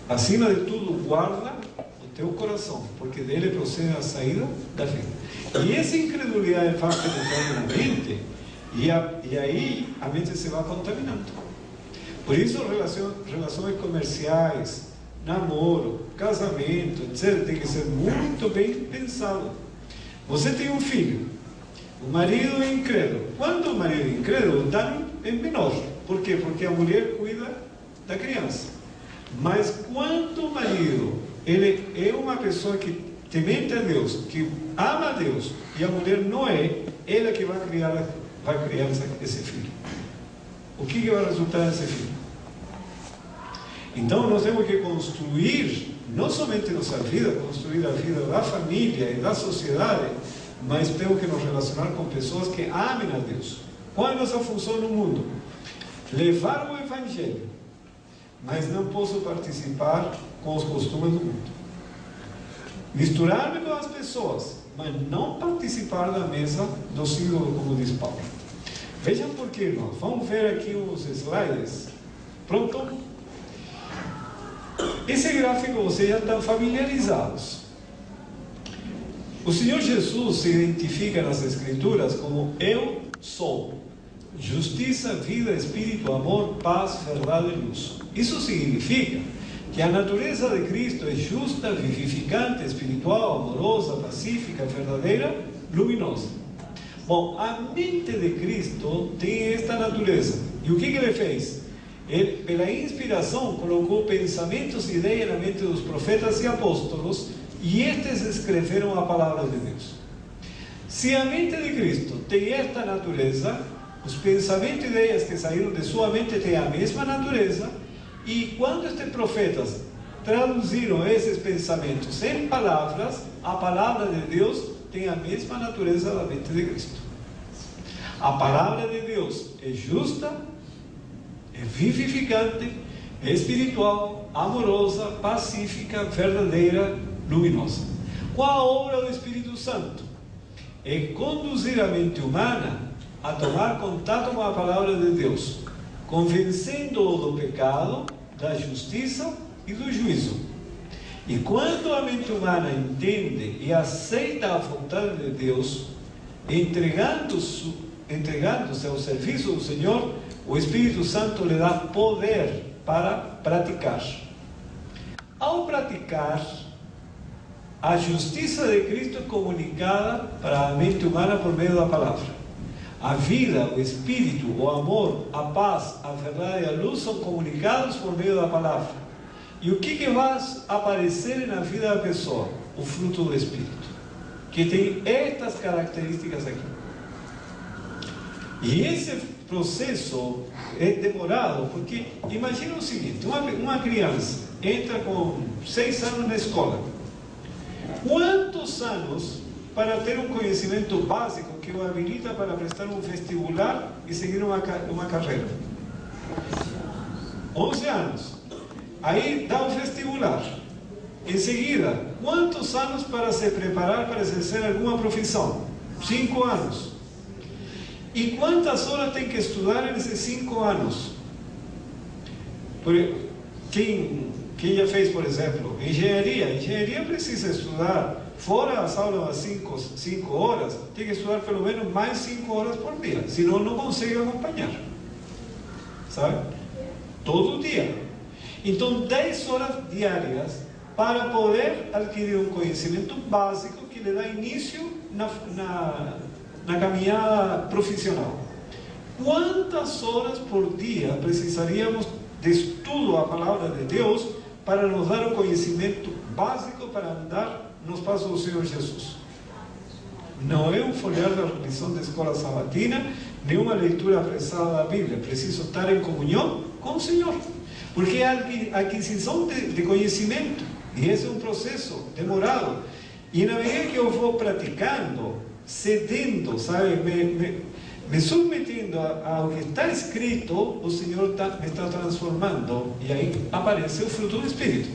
acima de tudo, guarda o teu coração, porque dele procede a saída da vida. E essa incredulidade faz penetrar na mente, e aí a mente se vai contaminando. Por isso, relações comerciais, namoro, casamento, etc., tem que ser muito bem pensado. Você tem um filho, o marido é incrédulo. Quando o marido é incrédulo, o dano é menor. Por quê? Porque a mulher cuida da criança. Mas quando o marido ele é uma pessoa que temente a Deus, que ama a Deus, e a mulher não é, ela que vai criar esse filho. O que vai resultar nesse filho? Então nós temos que construir, não somente nossa vida, construir a vida da família e da sociedade, mas temos que nos relacionar com pessoas que amem a Deus. Qual é a nossa função no mundo? Levar o Evangelho, mas não posso participar com os costumes do mundo. Misturar-me com as pessoas, mas não participar da mesa dos ídolos, como diz Paulo. Vejam por quê, irmãos. Vamos ver aqui os slides. Pronto? Esse gráfico vocês já estão familiarizados. O Senhor Jesus se identifica nas Escrituras como eu sou. Justiça, vida, espírito, amor, paz, verdade e luz. Isso significa que a natureza de Cristo é justa, vivificante, espiritual, amorosa, pacífica, verdadeira, luminosa. Bom, a mente de Cristo tem esta natureza. E o que ele fez? Ele, pela inspiração, colocou pensamentos e ideias na mente dos profetas e apóstolos, e estes escreveram a palavra de Deus. Se a mente de Cristo tem esta natureza, os pensamentos e ideias que saíram de sua mente têm a mesma natureza, e quando estes profetas traduziram esses pensamentos em palavras, a palavra de Deus tem a mesma natureza da mente de Cristo. A palavra de Deus é justa, é vivificante, é espiritual, amorosa, pacífica, verdadeira, luminosa. Qual a obra do Espírito Santo? É conduzir a mente humana a tomar contato com a palavra de Deus, convencendo-o do pecado, da justiça e do juízo. E quando a mente humana entende e aceita a vontade de Deus, entregando-se ao serviço do Senhor, o Espírito Santo lhe dá poder para praticar. Ao praticar, a justiça de Cristo é comunicada para a mente humana por meio da palavra. A vida, o Espírito, o amor, a paz, a verdade e a luz são comunicados por meio da palavra. E o que vai aparecer na vida da pessoa? O fruto do Espírito, que tem estas características aqui. E esse processo é demorado, porque imagina o seguinte: uma criança entra com 6 anos na escola. Quantos anos para ter um conhecimento básico que o habilita para prestar um vestibular e seguir uma carreira? 11 anos. Aí dá o vestibular. Em seguida, quantos anos para se preparar para exercer alguma profissão? 5 anos. E quantas horas tem que estudar nesses 5 anos? Quem já fez, por exemplo, engenharia? Engenharia precisa estudar, fora as aulas das 5 horas, tem que estudar pelo menos mais 5 horas por dia, senão não consegue acompanhar. Sabe? Todo dia. Então, 10 horas diárias para poder adquirir um conhecimento básico que lhe dá início na caminhada profissional. Quantas horas por dia precisaríamos de estudo à palavra de Deus para nos dar o conhecimento básico para andar nos passos do Senhor Jesus. Não é um folhear da lição da escola sabatina, nem uma leitura apressada da Bíblia. Preciso estar em comunhão com o Senhor, porque é a aquisição de conhecimento, e esse é um processo demorado. E na medida que eu vou praticando, cedendo, sabe, me submetendo ao que está escrito, o Senhor me está transformando, e aí aparece o fruto do Espírito.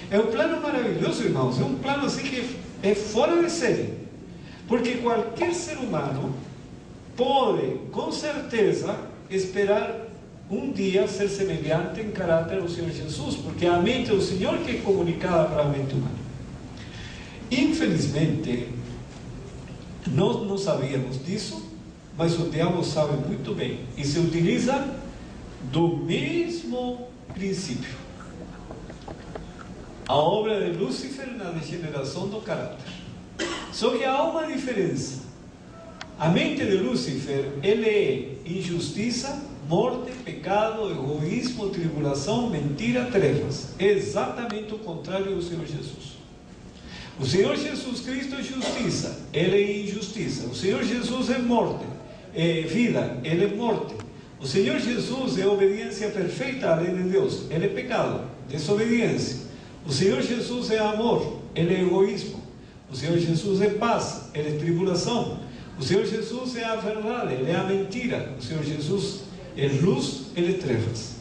É um plano maravilhoso, irmãos, é um plano assim que é fora de série, porque qualquer ser humano pode, com certeza, esperar um dia ser semelhante em caráter ao Senhor Jesus, porque a mente do Senhor que é comunicada para a mente humana. Infelizmente, nós não sabíamos disso, mas o diabo sabe muito bem, e se utiliza do mesmo princípio. A obra de Lúcifer na degeneração do caráter. Só que há uma diferença. A mente de Lúcifer, ele é injustiça, morte, pecado, egoísmo, tribulação, mentira, trevas. É exatamente o contrário do Senhor Jesus. O Senhor Jesus Cristo é justiça, ele é injustiça. O Senhor Jesus é morte, é vida, ele é morte. O Senhor Jesus é obediência perfeita à lei de Deus, ele é pecado, desobediência. O Senhor Jesus é amor, ele é egoísmo. O Senhor Jesus é paz, ele é tribulação. O Senhor Jesus é a verdade, ele é a mentira. O Senhor Jesus é luz, ele é trevas.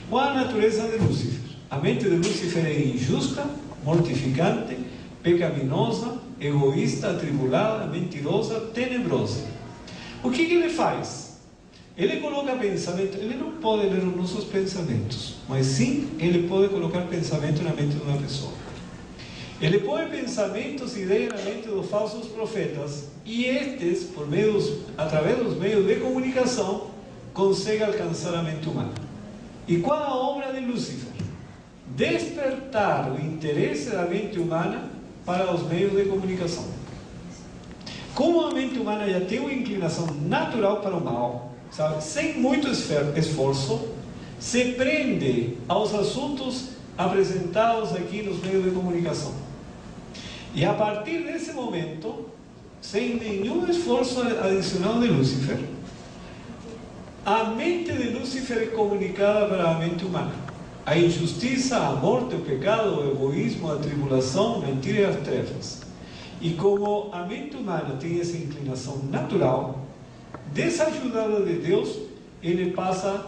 Qual a natureza de Lúcifer? A mente de Lúcifer é injusta, mortificante, pecaminosa, egoísta, atribulada, mentirosa, tenebrosa. O que ele faz? Ele coloca pensamento, ele não pode ler os nossos pensamentos, mas sim, ele pode colocar pensamento na mente de uma pessoa. Ele põe pensamentos e ideias na mente dos falsos profetas, e estes, através dos meios de comunicação, conseguem alcançar a mente humana. E qual a obra de Lúcifer? Despertar o interesse da mente humana para os meios de comunicação. Como a mente humana já tem uma inclinação natural para o mal, sabe, sem muito esforço, se prende aos assuntos apresentados aqui nos meios de comunicação. E a partir desse momento, sem nenhum esforço adicional de Lúcifer, a mente de Lúcifer é comunicada para a mente humana. A injustiça, a morte, o pecado, o egoísmo, a tribulação, a mentira e as trevas. E como a mente humana tem essa inclinação natural, desajudada de Deus, ele passa,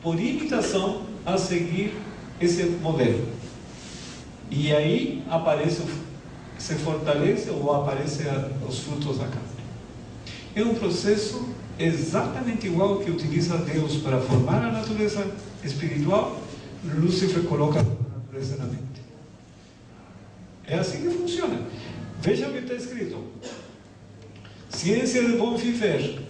por imitação, a seguir esse modelo. E aí se fortalece ou aparecem os frutos da carne. É um processo exatamente igual que utiliza Deus para formar a natureza espiritual. Lúcifer coloca a natureza na mente. É assim que funciona. Veja o que está escrito. Ciência de bom viver.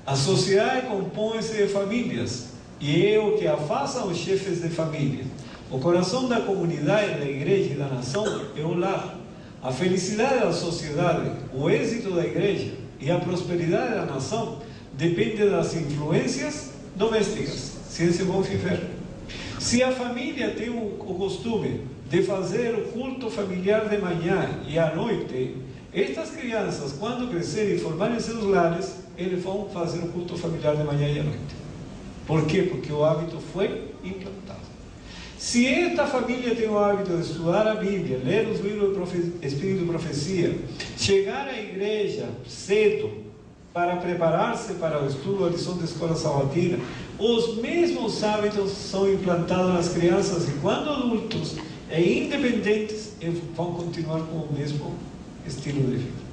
A sociedade compõe-se de famílias, e é o que afasta os chefes de família. O coração da comunidade, da igreja e da nação é o lar. A felicidade da sociedade, o êxito da igreja e a prosperidade da nação depende das influências domésticas. Ciência de bom viver. Se a família tem o costume de fazer o culto familiar de manhã e à noite, estas crianças, quando crescerem e formarem seus lares, eles vão fazer o culto familiar de manhã e à noite. Por quê? Porque o hábito foi implantado. Se esta família tem o hábito de estudar a Bíblia, ler os livros do Espírito de Profecia, chegar à igreja cedo para preparar-se para o estudo da lição da escola sabatina, os mesmos hábitos são implantados nas crianças, e quando adultos e independentes, eles vão continuar com o mesmo estilo de vida.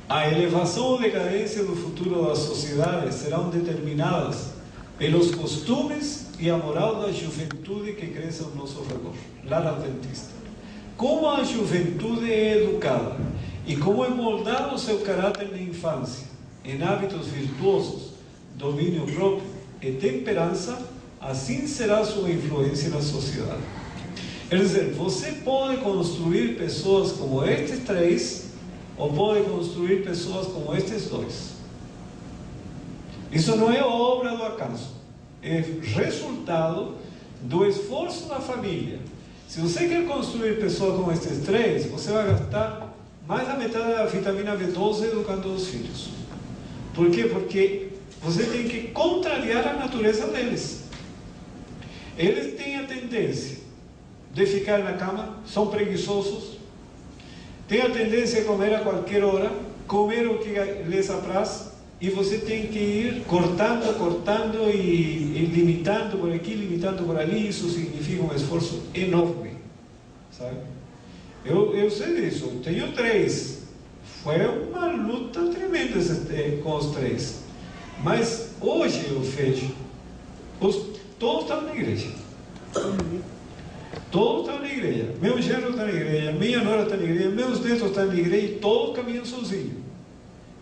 A elevação ou decadência do futuro das sociedades serão determinadas pelos costumes e a moral da juventude que cresce ao nosso redor. Lar adventista. Como a juventude é educada e como é moldado o seu caráter na infância, em hábitos virtuosos, domínio próprio e temperança, assim será sua influência na sociedade. Quer dizer, você pode construir pessoas como estes três, ou pode construir pessoas como estes dois. Isso não é obra do acaso, é resultado do esforço da família Se você quer construir pessoas com esses três, você vai gastar mais da metade da vitamina B12 educando os filhos. Por quê? Porque você tem que contrariar a natureza deles. Eles têm a tendência de ficar na cama, são preguiçosos, têm a tendência a comer a qualquer hora, comer o que lhes apraz, e você tem que ir cortando e limitando por aqui, limitando por ali. Isso significa um esforço enorme, sabe? Eu sei disso, eu tenho 3. Foi uma luta tremenda com os 3. Mas hoje eu vejo, todos estão na igreja. Todos estão na igreja. Meu genro está na igreja, minha nora está na igreja, meus netos estão na igreja e todos caminham sozinhos.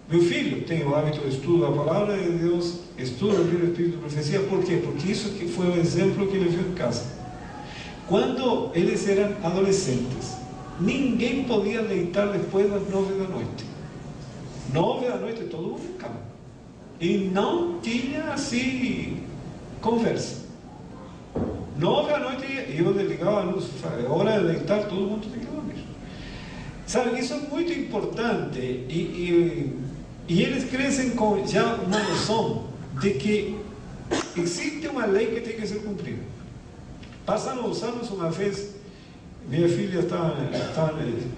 Meu filho tem o hábito de estudo da palavra de Deus, estuda o livro Espírito de Profecia. Por quê? Porque isso que foi o exemplo que ele viu em casa. Quando eles eram adolescentes, ninguém podia deitar depois das 9 da noite. 9 da noite todo mundo em cama. E não tinha assim conversa. 9 da noite eu desligava a luz, é hora de deitar, todo mundo tem que dormir. Sabe, isso é muito importante e eles crescem com já uma noção de que existe uma lei que tem que ser cumprida. Passaram os anos, uma vez, minha filha estava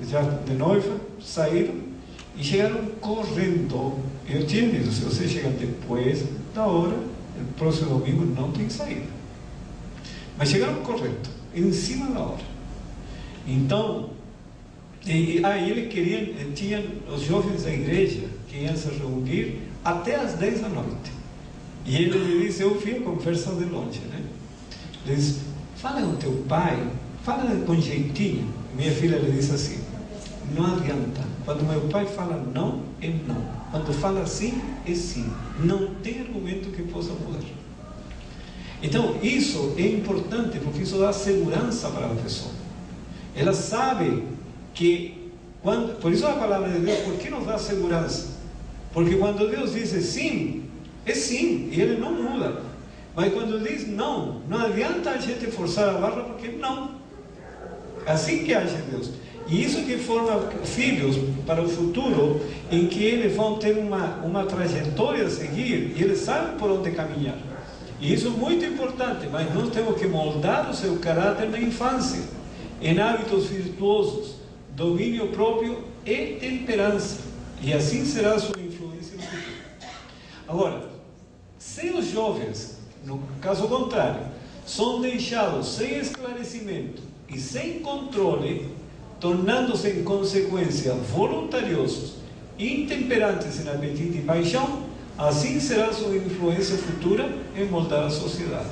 já de noiva, saíram e chegaram correndo. Eu tinha dito, se vocês chegam depois da hora, o próximo domingo não tem saída. Mas chegaram correndo, em cima da hora. Então, aí ele queria, tinha os jovens da igreja que iam se reunir até às 10 da noite. E ele lhe disse, eu vi a conversa de longe, né? Ele disse, fala com teu pai, fala com jeitinho. Minha filha lhe disse assim, não adianta. Quando meu pai fala não, é não. Quando fala sim, é sim. Não tem argumento que possa mudar. Então, isso é importante, porque isso dá segurança para a pessoa. Ela sabe que, por isso a palavra de Deus, por que nos dá segurança? Porque quando Deus diz sim, é sim, e Ele não muda. Mas quando diz não, não adianta a gente forçar a barra, porque não. Assim que age Deus. E isso que forma filhos para o futuro, em que eles vão ter uma trajetória a seguir, e eles sabem por onde caminhar. E isso é muito importante, mas nós temos que moldar o seu caráter na infância, em hábitos virtuosos, domínio próprio e temperança. E assim será a sua influência no futuro. Agora, se os jovens, no caso contrário, são deixados sem esclarecimento e sem controle, tornando-se em consequência voluntariosos, intemperantes em apetite e paixão, assim será a sua influência futura em moldar a sociedade.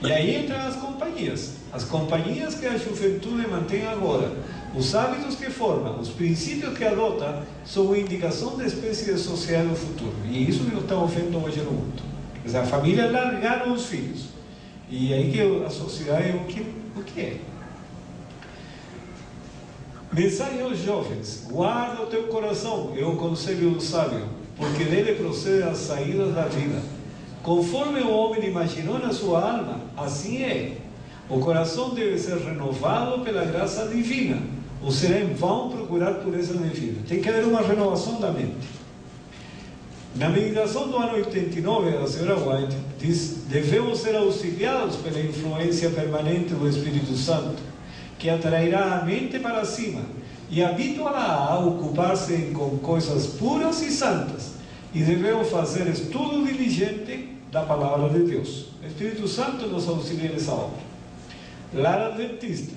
E aí entram as companhias que a juventude mantém agora. Os hábitos que formam, os princípios que adota, são uma indicação da espécie social no futuro. E isso que estamos vendo hoje no mundo. Quer dizer, a família largaram os filhos. E aí que a sociedade é o que é. Mensagem aos jovens: guarda o teu coração, é o conselho do sábio, porque dele procedem as saídas da vida. Conforme o homem imaginou na sua alma, assim é. O coração deve ser renovado pela graça divina, ou será em vão procurar pureza divina. Tem que haver uma renovação da mente. Na meditação do ano 89 da senhora White, diz: devemos ser auxiliados pela influência permanente do Espírito Santo, que atrairá a mente para cima e habituará a ocupar-se com coisas puras e santas, e devemos fazer estudo diligente da palavra de Deus. O Espírito Santo nos auxilia nessa obra. Lar adventista: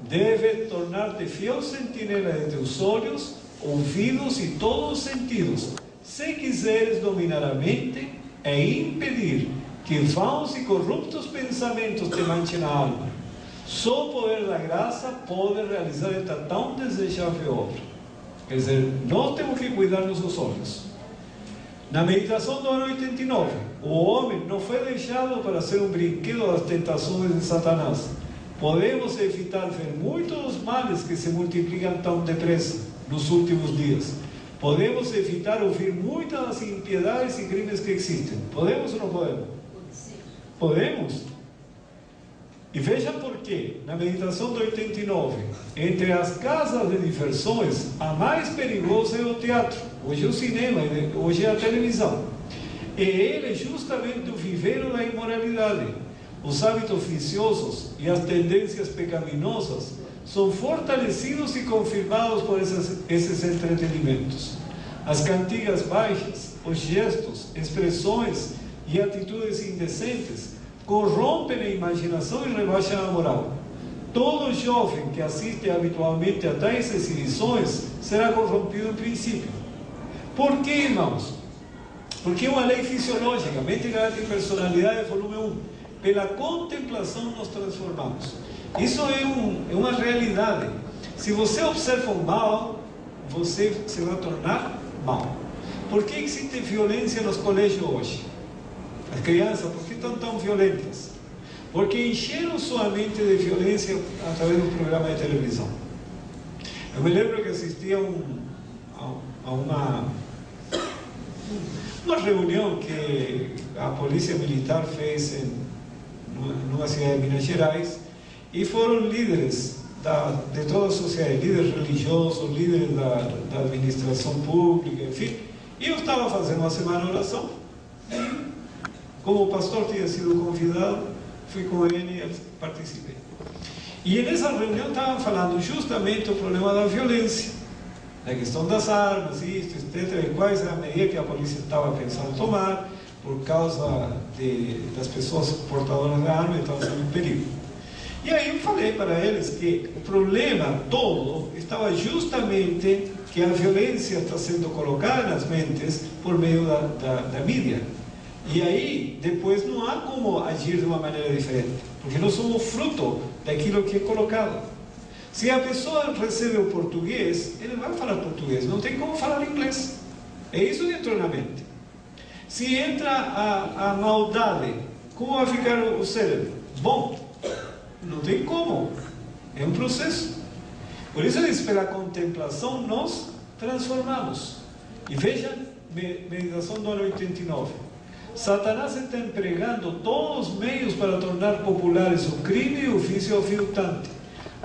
deve tornar-te fiel sentinela de teus olhos, ouvidos e todos os sentidos, se quiseres dominar a mente e impedir que vãos e corruptos pensamentos te manchem a alma. Só o poder da graça pode realizar esta tão desejável obra. Quer dizer, nós temos que cuidar nossos olhos. Na meditação do ano 89, o homem não foi deixado para ser um brinquedo das tentações de Satanás. Podemos evitar ver muitos dos males que se multiplicam tão depressa nos últimos dias. Podemos evitar ouvir muitas das impiedades e crimes que existem. Podemos ou não podemos? Podemos. E veja por quê. Na meditação do 89, entre as casas de diversões, a mais perigosa é o teatro. Hoje é o cinema, hoje é a televisão. E ele é justamente o viveiro da imoralidade. Os hábitos viciosos e as tendências pecaminosas são fortalecidos e confirmados por esses entretenimentos. As cantigas baixas, os gestos, expressões e atitudes indecentes corrompem a imaginação e rebaixam a moral. Todo jovem que assiste habitualmente a tais exibições será corrompido em princípio. Por que, irmãos? Porque é uma lei fisiológica, mente, caráter e personalidade, volume 1. Pela contemplação nos transformamos. Isso é uma realidade. Se você observa o mal, você se vai tornar mal. Por que existe violência nos colégios hoje? As crianças, por que estão tão violentas? Porque encheram sua mente de violência através do programa de televisão. Eu me lembro que assistia a uma reunião que a Polícia Militar fez numa cidade de Minas Gerais, e foram líderes de toda a sociedade, líderes religiosos, líderes da administração pública, enfim. E eu estava fazendo uma semana de oração, e como o pastor tinha sido convidado, fui com ele e participei. E nessa reunião estavam falando justamente do problema da violência, da questão das armas, isto, etc., e quais a medida que a polícia estava pensando tomar, por causa das pessoas portadoras de arma que estavam sendo em perigo. E aí eu falei para eles que o problema todo estava justamente que a violência está sendo colocada nas mentes por meio da mídia. E aí, depois não há como agir de uma maneira diferente, porque nós somos fruto daquilo que é colocado. Se a pessoa recebe o português, ele vai falar português, não tem como falar inglês. É isso que entrou na mente. Se entra a maldade, como vai ficar o cérebro? Bom, não tem como. É um processo. Por isso, pela contemplação, nós transformamos. E veja, meditação do ano 89. Satanás está empregando todos os meios para tornar populares o crime e o vício aviltante.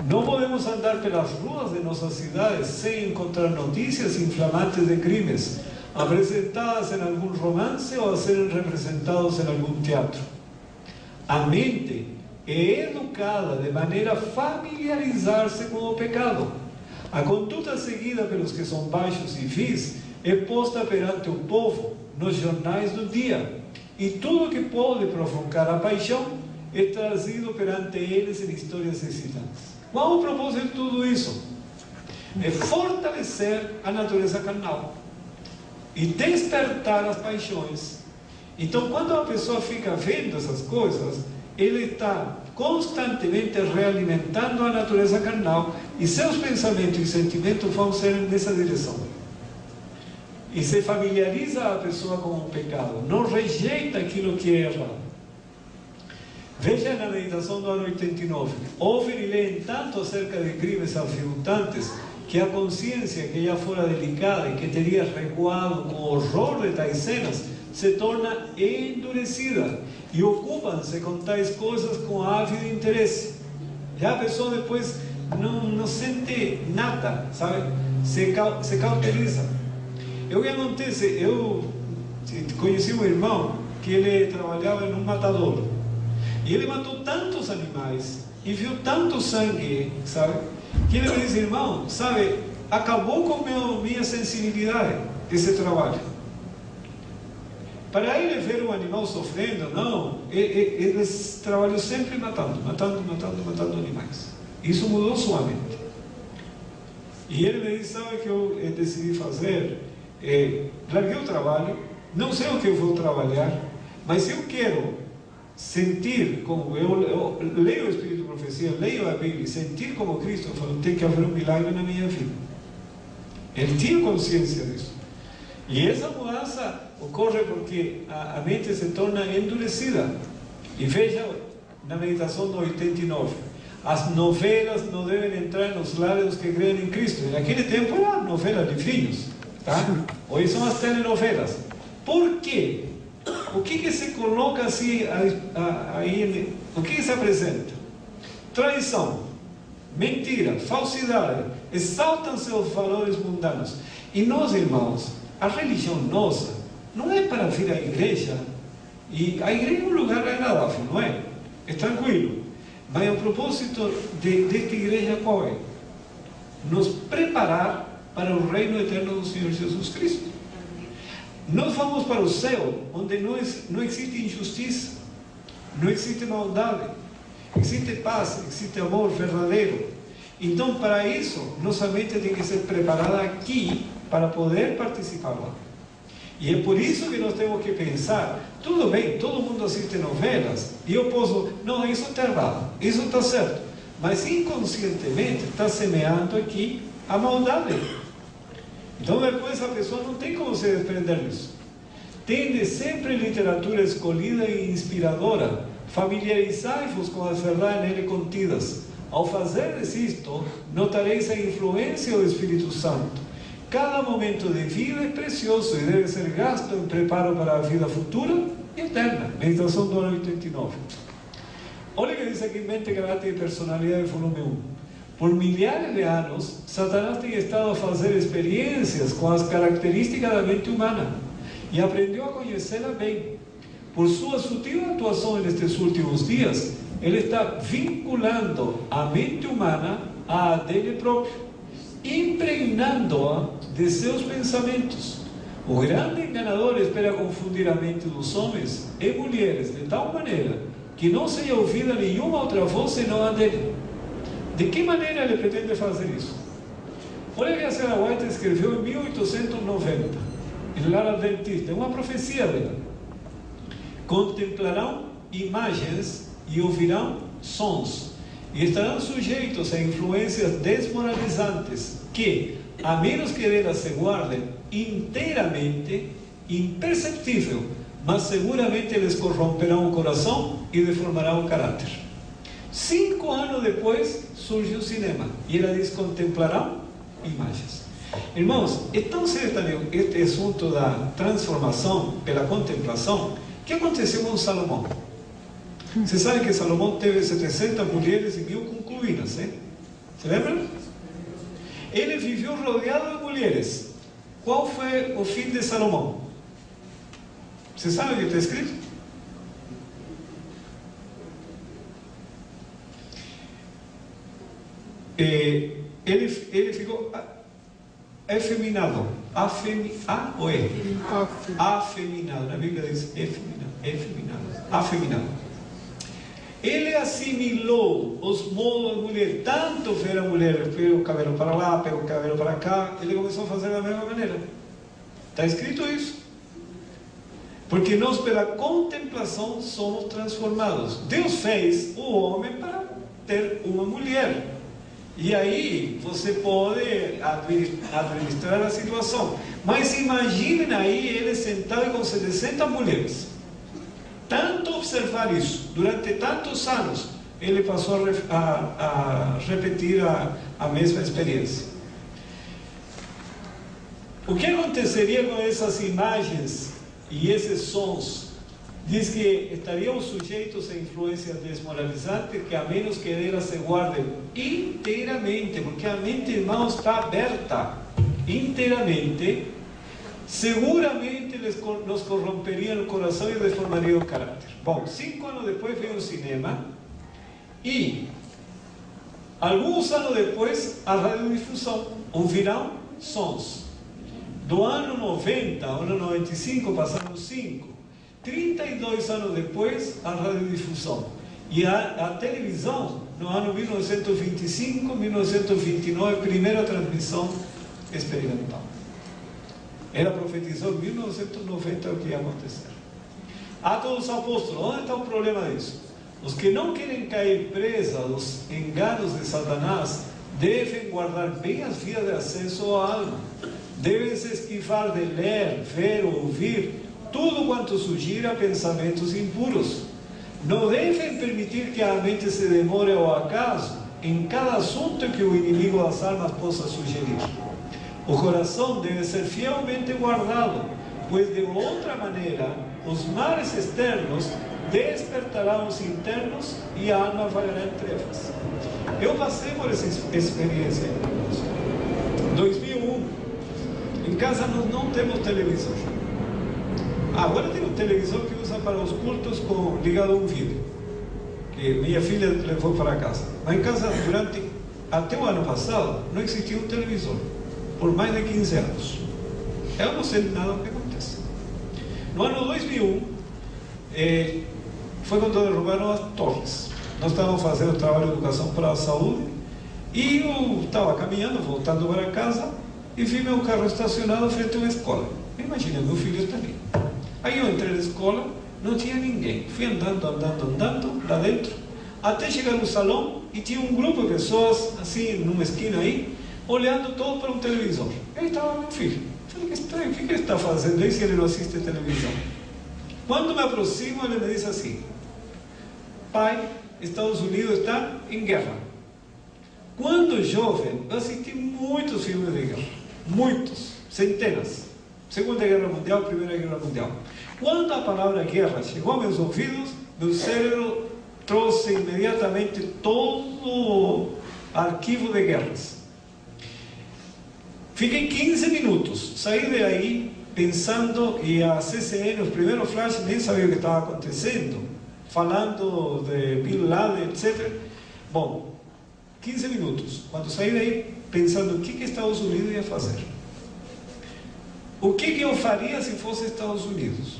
Não podemos andar pelas ruas de nossas cidades sem encontrar notícias inflamantes de crimes, apresentadas em algum romance ou a serem representados em algum teatro. A mente é educada de maneira a familiarizar-se com o pecado. A conduta seguida pelos que são baixos e vis é posta perante o povo nos jornais do dia, e tudo que pode provocar a paixão é trazido perante eles em histórias excitantes. Qual o propósito de tudo isso? É fortalecer a natureza carnal e despertar as paixões. Então, quando a pessoa fica vendo essas coisas, ele está constantemente realimentando a natureza carnal, e seus pensamentos e sentimentos vão ser nessa direção. E se familiariza a pessoa com o pecado, não rejeita aquilo que é errado. Veja na meditação do ano 89, ouvem e leem tanto acerca de crimes aviltantes, que a consciência que já fora delicada e que teria recuado com horror de tais cenas, se torna endurecida, e ocupam-se com tais coisas com ávido interesse. Já a pessoa depois não sente nada, sabe? Se cauteriza. O que acontece? Eu conheci um irmão que ele trabalhava em um matador, e ele matou tantos animais e viu tanto sangue, sabe? Que ele me disse: irmão, sabe, acabou com minha sensibilidade esse trabalho. Para ele ver um animal sofrendo, não, eles trabalham sempre matando animais. Isso mudou sua mente. E ele me disse: sabe o que eu decidi fazer? Larguei o trabalho, não sei o que eu vou trabalhar, mas eu quero sentir como eu leio o Espírito de Profecia, leio a Bíblia, sentir como Cristo. Eu falo: tem que haver um milagre na minha vida. Ele tinha consciência disso. E essa mudança ocorre porque a mente se torna endurecida. E veja na meditação do 89, as novelas não devem entrar nos lares dos que creem em Cristo. Naquele tempo eram novelas de filhos, tá? Hoje são as telenovelas. Por quê? O que se coloca assim aí, o que se apresenta? traição, mentira, falsidade, exaltam-se os valores mundanos. E nós, irmãos, a religião nossa não é para vir à igreja, e a igreja é um lugar agradável, não é? É tranquilo. Mas o propósito desta igreja qual é? Nos preparar para o reino eterno do Senhor Jesus Cristo. Nós vamos para o céu, onde não existe injustiça, não existe maldade, existe paz, existe amor verdadeiro. Então, para isso, nossa mente tem que ser preparada aqui para poder participar lá. E é por isso que nós temos que pensar, tudo bem, todo mundo assiste novelas, e eu posso, não, isso está errado, isso está certo, mas inconscientemente está semeando aqui a maldade. Então depois a pessoa não tem como se desprender disso. Tende sempre literatura escolhida e inspiradora, familiarizai-vos com as verdades nele contidas. Ao fazeres isto, notareis a influência do Espírito Santo. Cada momento de vida é precioso e deve ser gasto em preparo para a vida futura e eterna. Meditação do ano 89. Olha o que diz aqui: Mente, Caráter e Personalidade, volume 1. Por milhares de anos, Satanás tem estado a fazer experiências com as características da mente humana e aprendeu a conhecê-la bem. Por sua sutil atuação nestes últimos dias, ele está vinculando a mente humana a dele próprio, impregnando-a de seus pensamentos. O grande enganador espera confundir a mente dos homens e mulheres de tal maneira que não seja ouvida nenhuma outra voz senão a dele. De que maneira ele pretende fazer isso? Olha o que a senhora White escreveu em 1890, em Lar Adventista, é uma profecia dela. Contemplarão imagens e ouvirão sons, e estarão sujeitos a influências desmoralizantes que, a menos que delas se guardem inteiramente, imperceptível, mas seguramente lhes corromperão o coração e deformarão o caráter. 5 anos depois surge o cinema, e ela diz: contemplarão imagens. Irmãos, é tão certo este assunto da transformação pela contemplação, que aconteceu com Salomão. Você sabe que Salomão teve 700 mulheres e 1000 concubinas, hein? Você lembra? Ele viveu rodeado de mulheres. Qual foi o fim de Salomão? Você sabe o que está escrito? Ele ficou efeminado. Afeminado. Na Bíblia diz afeminado. Ele assimilou os modos da mulher, tanto ver a mulher, pega o cabelo para lá, pega o cabelo para cá, ele começou a fazer da mesma maneira. Está escrito isso. Porque nós, pela contemplação, somos transformados. Deus fez o homem para ter uma mulher. E aí você pode administrar a situação. Mas imaginem aí ele sentado com 700 mulheres. Tanto observar isso, durante tantos anos, ele passou a repetir a mesma experiência. O que aconteceria com essas imagens e esses sons? Diz que estariam sujeitos a influências desmoralizantes que, a menos que delas se guardem inteiramente, porque a mente, irmãos, está aberta inteiramente, seguramente nos corromperiam o coração e deformariam o caráter. Bom, 5 anos depois veio o cinema e, alguns anos depois, a radiodifusão. Ouvirão sons. Do ano 90 ao ano 95 passaram 5. 32 anos depois, a radiodifusão. E a televisão, no ano 1925, 1929, primeira transmissão experimental. Ela profetizou em 1990 o que ia acontecer. Atos dos Apóstolos, onde está o problema disso? Os que não querem cair presos aos enganos de Satanás devem guardar bem as vias de acesso à alma. Devem se esquivar de ler, ver ou ouvir tudo quanto sugira pensamentos impuros. Não devem permitir que a mente se demore ao acaso em cada assunto que o inimigo das almas possa sugerir. O coração deve ser fielmente guardado, pois de outra maneira os mares externos despertarão os internos e a alma vagará em trevas. Eu passei por essa experiência. Em 2001, em casa nós não temos televisor. Agora tem um televisor que usa para os cultos ligado a um vídeo, que minha filha levou para casa. Mas em casa, até o ano passado, não existia um televisor, por mais de 15 anos. Eu não sei nada do que acontece. No ano 2001, foi quando derrubaram as torres. Nós estávamos fazendo trabalho de educação para a saúde, e eu estava caminhando, voltando para casa, e vi meu carro estacionado frente a uma escola. Imagina, meu filho está ali. Aí eu entrei na escola, não tinha ninguém. Fui andando lá dentro, até chegar no salão, e tinha um grupo de pessoas, assim, numa esquina aí, olhando todo para um televisor. Aí estava meu filho. Falei, que estranho, o que ele está fazendo aí se ele não assiste televisão? Quando me aproximo, ele me diz assim: pai, Estados Unidos está em guerra. Quando jovem, eu assisti muitos filmes de guerra. Muitos, centenas. Segunda Guerra Mundial, Primeira Guerra Mundial. Quando a palavra guerra chegou aos meus ouvidos, meu cérebro trouxe imediatamente todo o arquivo de guerras. Fiquei 15 minutos, saí de aí pensando, e a CCN, os primeiros flashes, nem sabia o que estava acontecendo, falando de Bin Laden, etc. Bom, 15 minutos. Quando saí daí, pensando o que Estados Unidos ia fazer. O que eu faria se fosse Estados Unidos?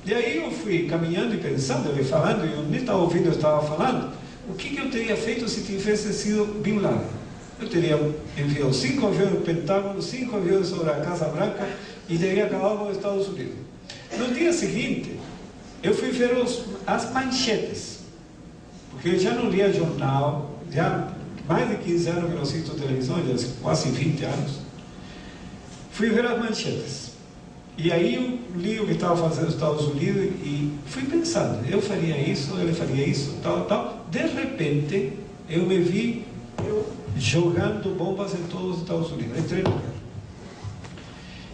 E aí eu fui caminhando e pensando, ele falando, e eu nem estava ouvindo, eu estava falando, o que eu teria feito se tivesse sido Bin Laden? Eu teria enviado 5 aviões no Pentágono, 5 aviões sobre a Casa Branca, e teria acabado com os Estados Unidos. No dia seguinte, eu fui ver as manchetes, porque eu já não lia jornal, já mais de 15 anos que não assisto televisão, já quase 20 anos. Fui ver as manchetes, e aí eu li o que estava fazendo os Estados Unidos, e fui pensando, eu faria isso, ele faria isso, tal, tal. De repente, eu me vi jogando bombas em todos os Estados Unidos, entrei no carro.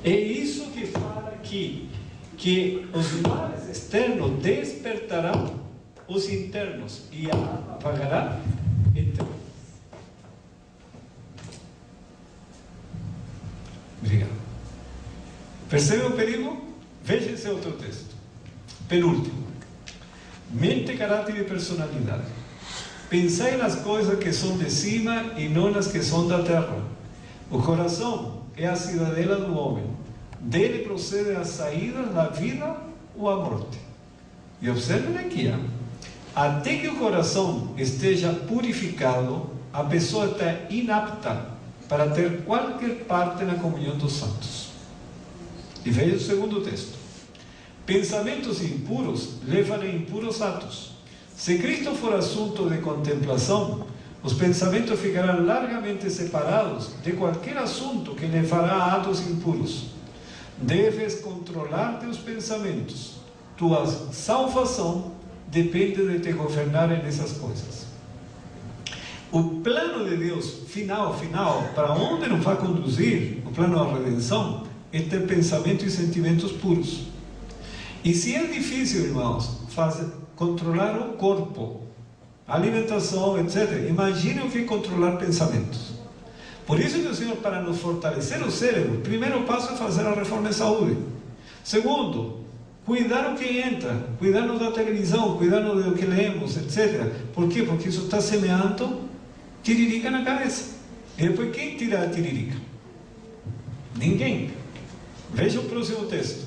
É isso que fala aqui, que os males externos despertarão os internos e apagará internos. Obrigado. Percebe o perigo? Veja esse outro texto. Penúltimo. Mente, caráter e personalidade. Pensai nas coisas que são de cima e não nas que são da terra. O coração é a cidadela do homem. Dele procedem as saídas da vida ou a morte. E observem aqui, até que o coração esteja purificado, a pessoa está inapta para ter qualquer parte na comunhão dos santos. E veja o segundo texto. Pensamentos impuros levam a impuros atos. Se Cristo for assunto de contemplação, os pensamentos ficarão largamente separados de qualquer assunto que levará a atos impuros. Deves controlar teus pensamentos. Tua salvação depende de te governar nessas coisas. O plano de Deus, final, para onde nos vai conduzir, o plano da redenção, é ter pensamentos e sentimentos puros. E se é difícil, irmãos, controlar o corpo, alimentação, etc., imagine o que é controlar pensamentos. Por isso que o Senhor, para nos fortalecer o cérebro, primeiro passo é fazer a reforma de saúde. Segundo, cuidar o que entra, cuidar-nos da televisão, cuidar-nos do que lemos, etc. Por quê? Porque isso está semeando tiririca na cabeça. E depois, quem tira a tiririca? Ninguém. Veja o próximo texto.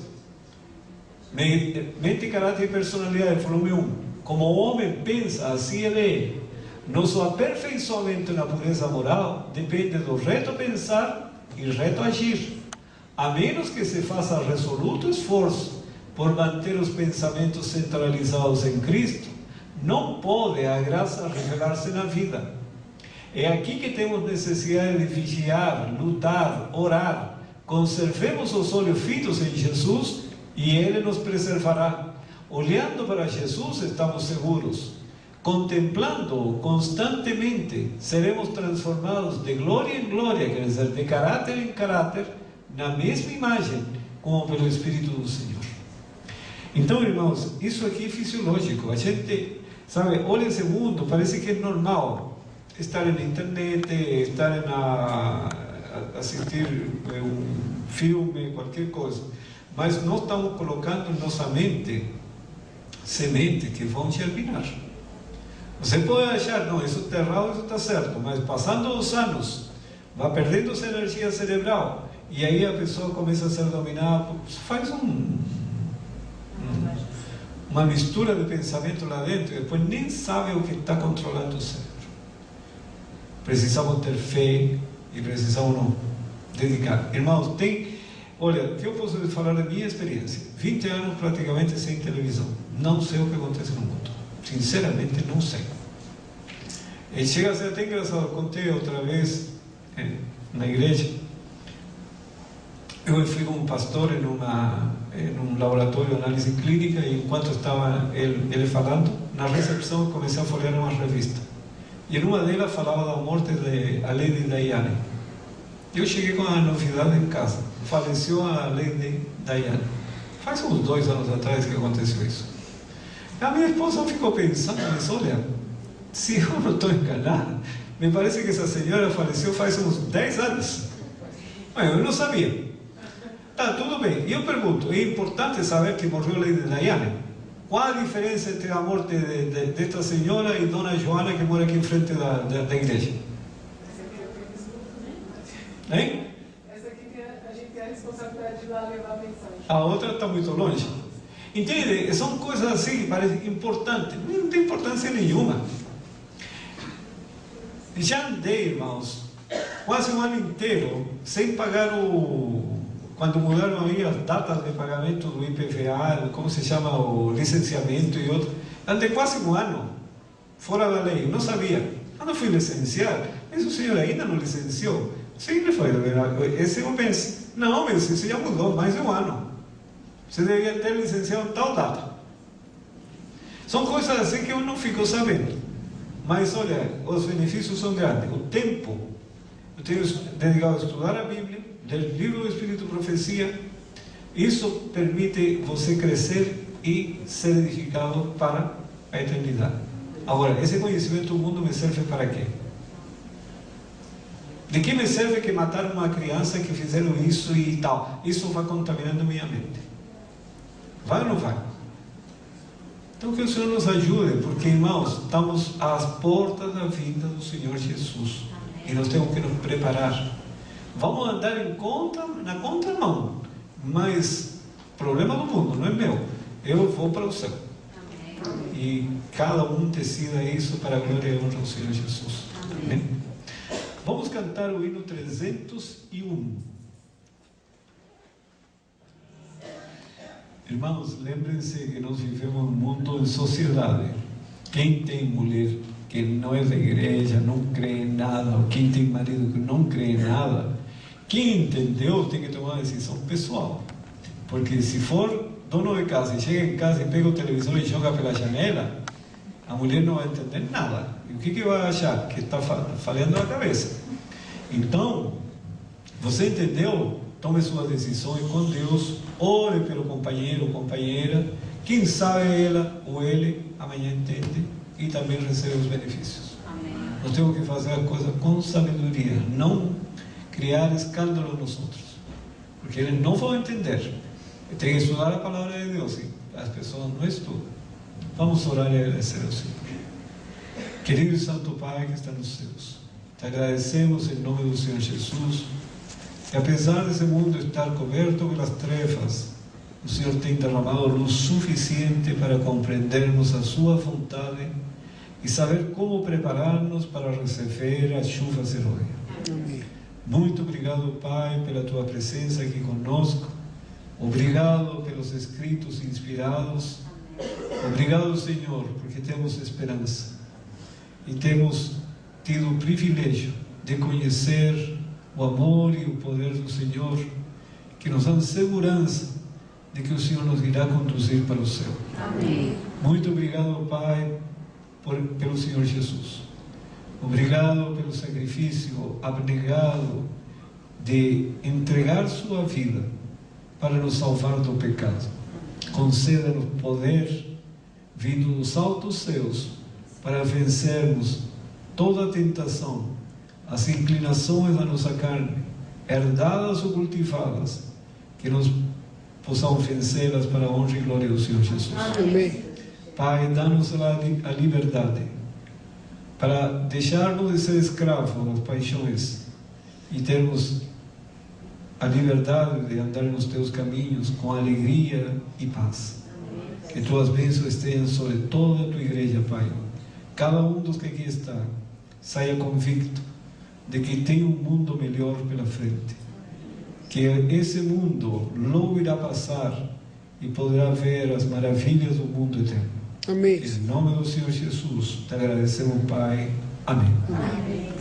Mente, caráter e personalidade, volume 1. Como o homem pensa, assim ele é. Nosso aperfeiçoamento na pureza moral depende do reto pensar e reto agir, a menos que se faça resoluto esforço por manter os pensamentos centralizados em Cristo. Não pode a graça revelar-se na vida. É aqui que temos necessidade de vigiar, lutar, orar. Conservemos os olhos fitos em Jesus e Ele nos preservará. Olhando para Jesus, estamos seguros. Contemplando-o constantemente, seremos transformados de glória em glória, quer dizer, de caráter em caráter, na mesma imagem, como pelo Espírito do Senhor. Então, irmãos, isso aqui é fisiológico. A gente, sabe, olha esse mundo, parece que é normal. estar na internet, estar assistir filme, qualquer coisa. Mas nós estamos colocando em nossa mente sementes que vão germinar. Você pode achar, não, isso está errado, isso está certo, mas passando os anos, vai perdendo essa energia cerebral, e aí a pessoa começa a ser dominada, faz uma mistura de pensamento lá dentro, e depois nem sabe o que está controlando o cérebro. Precisamos ter fé e precisamos nos dedicar. Irmãos, olha, eu posso falar da minha experiência, 20 anos praticamente sem televisão, não sei o que acontece no mundo. Sinceramente, não sei. E chega a ser até engraçado. Eu contei outra vez na igreja. Eu fui com um pastor em um laboratório de análise clínica, e enquanto estava ele falando, na recepção eu comecei a folhear uma revista. E em uma delas falava da morte da Lady Diana. Eu cheguei com a novidade em casa. Faleceu a Lady Diana. Faz uns 2 anos atrás que aconteceu isso. A minha esposa ficou pensando, mas olha, se eu não estou enganado, me parece que essa senhora faleceu faz uns 10 anos. Mas eu não sabia. Tá, tudo bem. E eu pergunto, é importante saber que morreu a Lady Diana? Qual a diferença entre a morte desta senhora e Dona Joana, que mora aqui em frente da igreja? Hein? Essa aqui a gente tem a responsabilidade de ir lá levar a mensagem. A outra está muito longe. Entende? São coisas assim que parecem importantes. Não tem importância nenhuma. Já andei, irmãos, quase um ano inteiro sem pagar quando mudaram aí as datas de pagamento do IPVA, como se chama, o licenciamento e outro. Andei quase um ano fora da lei, não sabia. Quando fui licenciar, mas o senhor ainda não licenciou? Sim, ele foi. Esse eu penso, não, mas isso já mudou, mais de um ano. Você deveria ter licenciado tal data. São coisas assim que eu não fico sabendo. Mas olha, os benefícios são grandes. O tempo, eu tenho dedicado a estudar a Bíblia, ler o livro do Espírito e Profecia. Isso permite você crescer e ser edificado para a eternidade. Agora, esse conhecimento do mundo me serve para quê? De que me serve que mataram uma criança, que fizeram isso e tal? Isso vai contaminando minha mente. Vai ou não vai? Então que o Senhor nos ajude, porque, irmãos, estamos às portas da vinda do Senhor Jesus. Amém. E nós temos que nos preparar. Vamos andar na contramão, mas problema do mundo, não é meu. Eu vou para o céu. Amém. E cada um decida isso para a glória e honra do Senhor Jesus. Amém. Amém. Vamos cantar o hino 301. Irmãos, lembrem-se que nós vivemos num mundo de sociedade. Quem tem mulher que não é da igreja, não crê em nada, ou quem tem marido que não crê em nada, quem entendeu tem que tomar uma decisão pessoal. Porque se for dono de casa e chega em casa e pega o televisor e joga pela janela, a mulher não vai entender nada. E o que vai achar? Que está falhando a cabeça. Então, você entendeu? Tome suas decisões com Deus, ore pelo companheiro ou companheira, quem sabe ela ou ele amanhã entende e também recebe os benefícios. Amém. Nós temos que fazer a coisa com sabedoria, não criar escândalo nos outros, porque eles não vão entender. Tem que estudar a palavra de Deus, e as pessoas não estudam. Vamos orar e agradecer ao Senhor. Querido e Santo Pai que está nos céus, te agradecemos em nome do Senhor Jesus. E apesar desse mundo estar coberto pelas trevas, o Senhor tem derramado luz suficiente para compreendermos a sua vontade e saber como preparar-nos para receber as chuvas de Roia. Muito obrigado, Pai, pela tua presença aqui conosco. Obrigado pelos escritos inspirados. Obrigado, Senhor, porque temos esperança e temos tido o privilégio de conhecer o amor e o poder do Senhor, que nos dá segurança de que o Senhor nos irá conduzir para o céu. Amém. Muito obrigado, Pai, pelo Senhor Jesus. Obrigado pelo sacrifício abnegado de entregar sua vida para nos salvar do pecado. Conceda-nos poder vindo dos altos céus para vencermos toda tentação, as inclinações da nossa carne, herdadas ou cultivadas, que nós possamos vencê-las para a honra e glória do Senhor Jesus. Amém. Pai, dá-nos a liberdade para deixarmos de ser escravos das paixões e termos a liberdade de andar nos teus caminhos com alegria e paz. Que tuas bênçãos estejam sobre toda a tua igreja, Pai. Cada um dos que aqui está saia convicto de que tem um mundo melhor pela frente. Que esse mundo logo irá passar e poderá ver as maravilhas do mundo eterno. Amém. Em nome do Senhor Jesus, te agradecemos, Pai. Amém. Amém.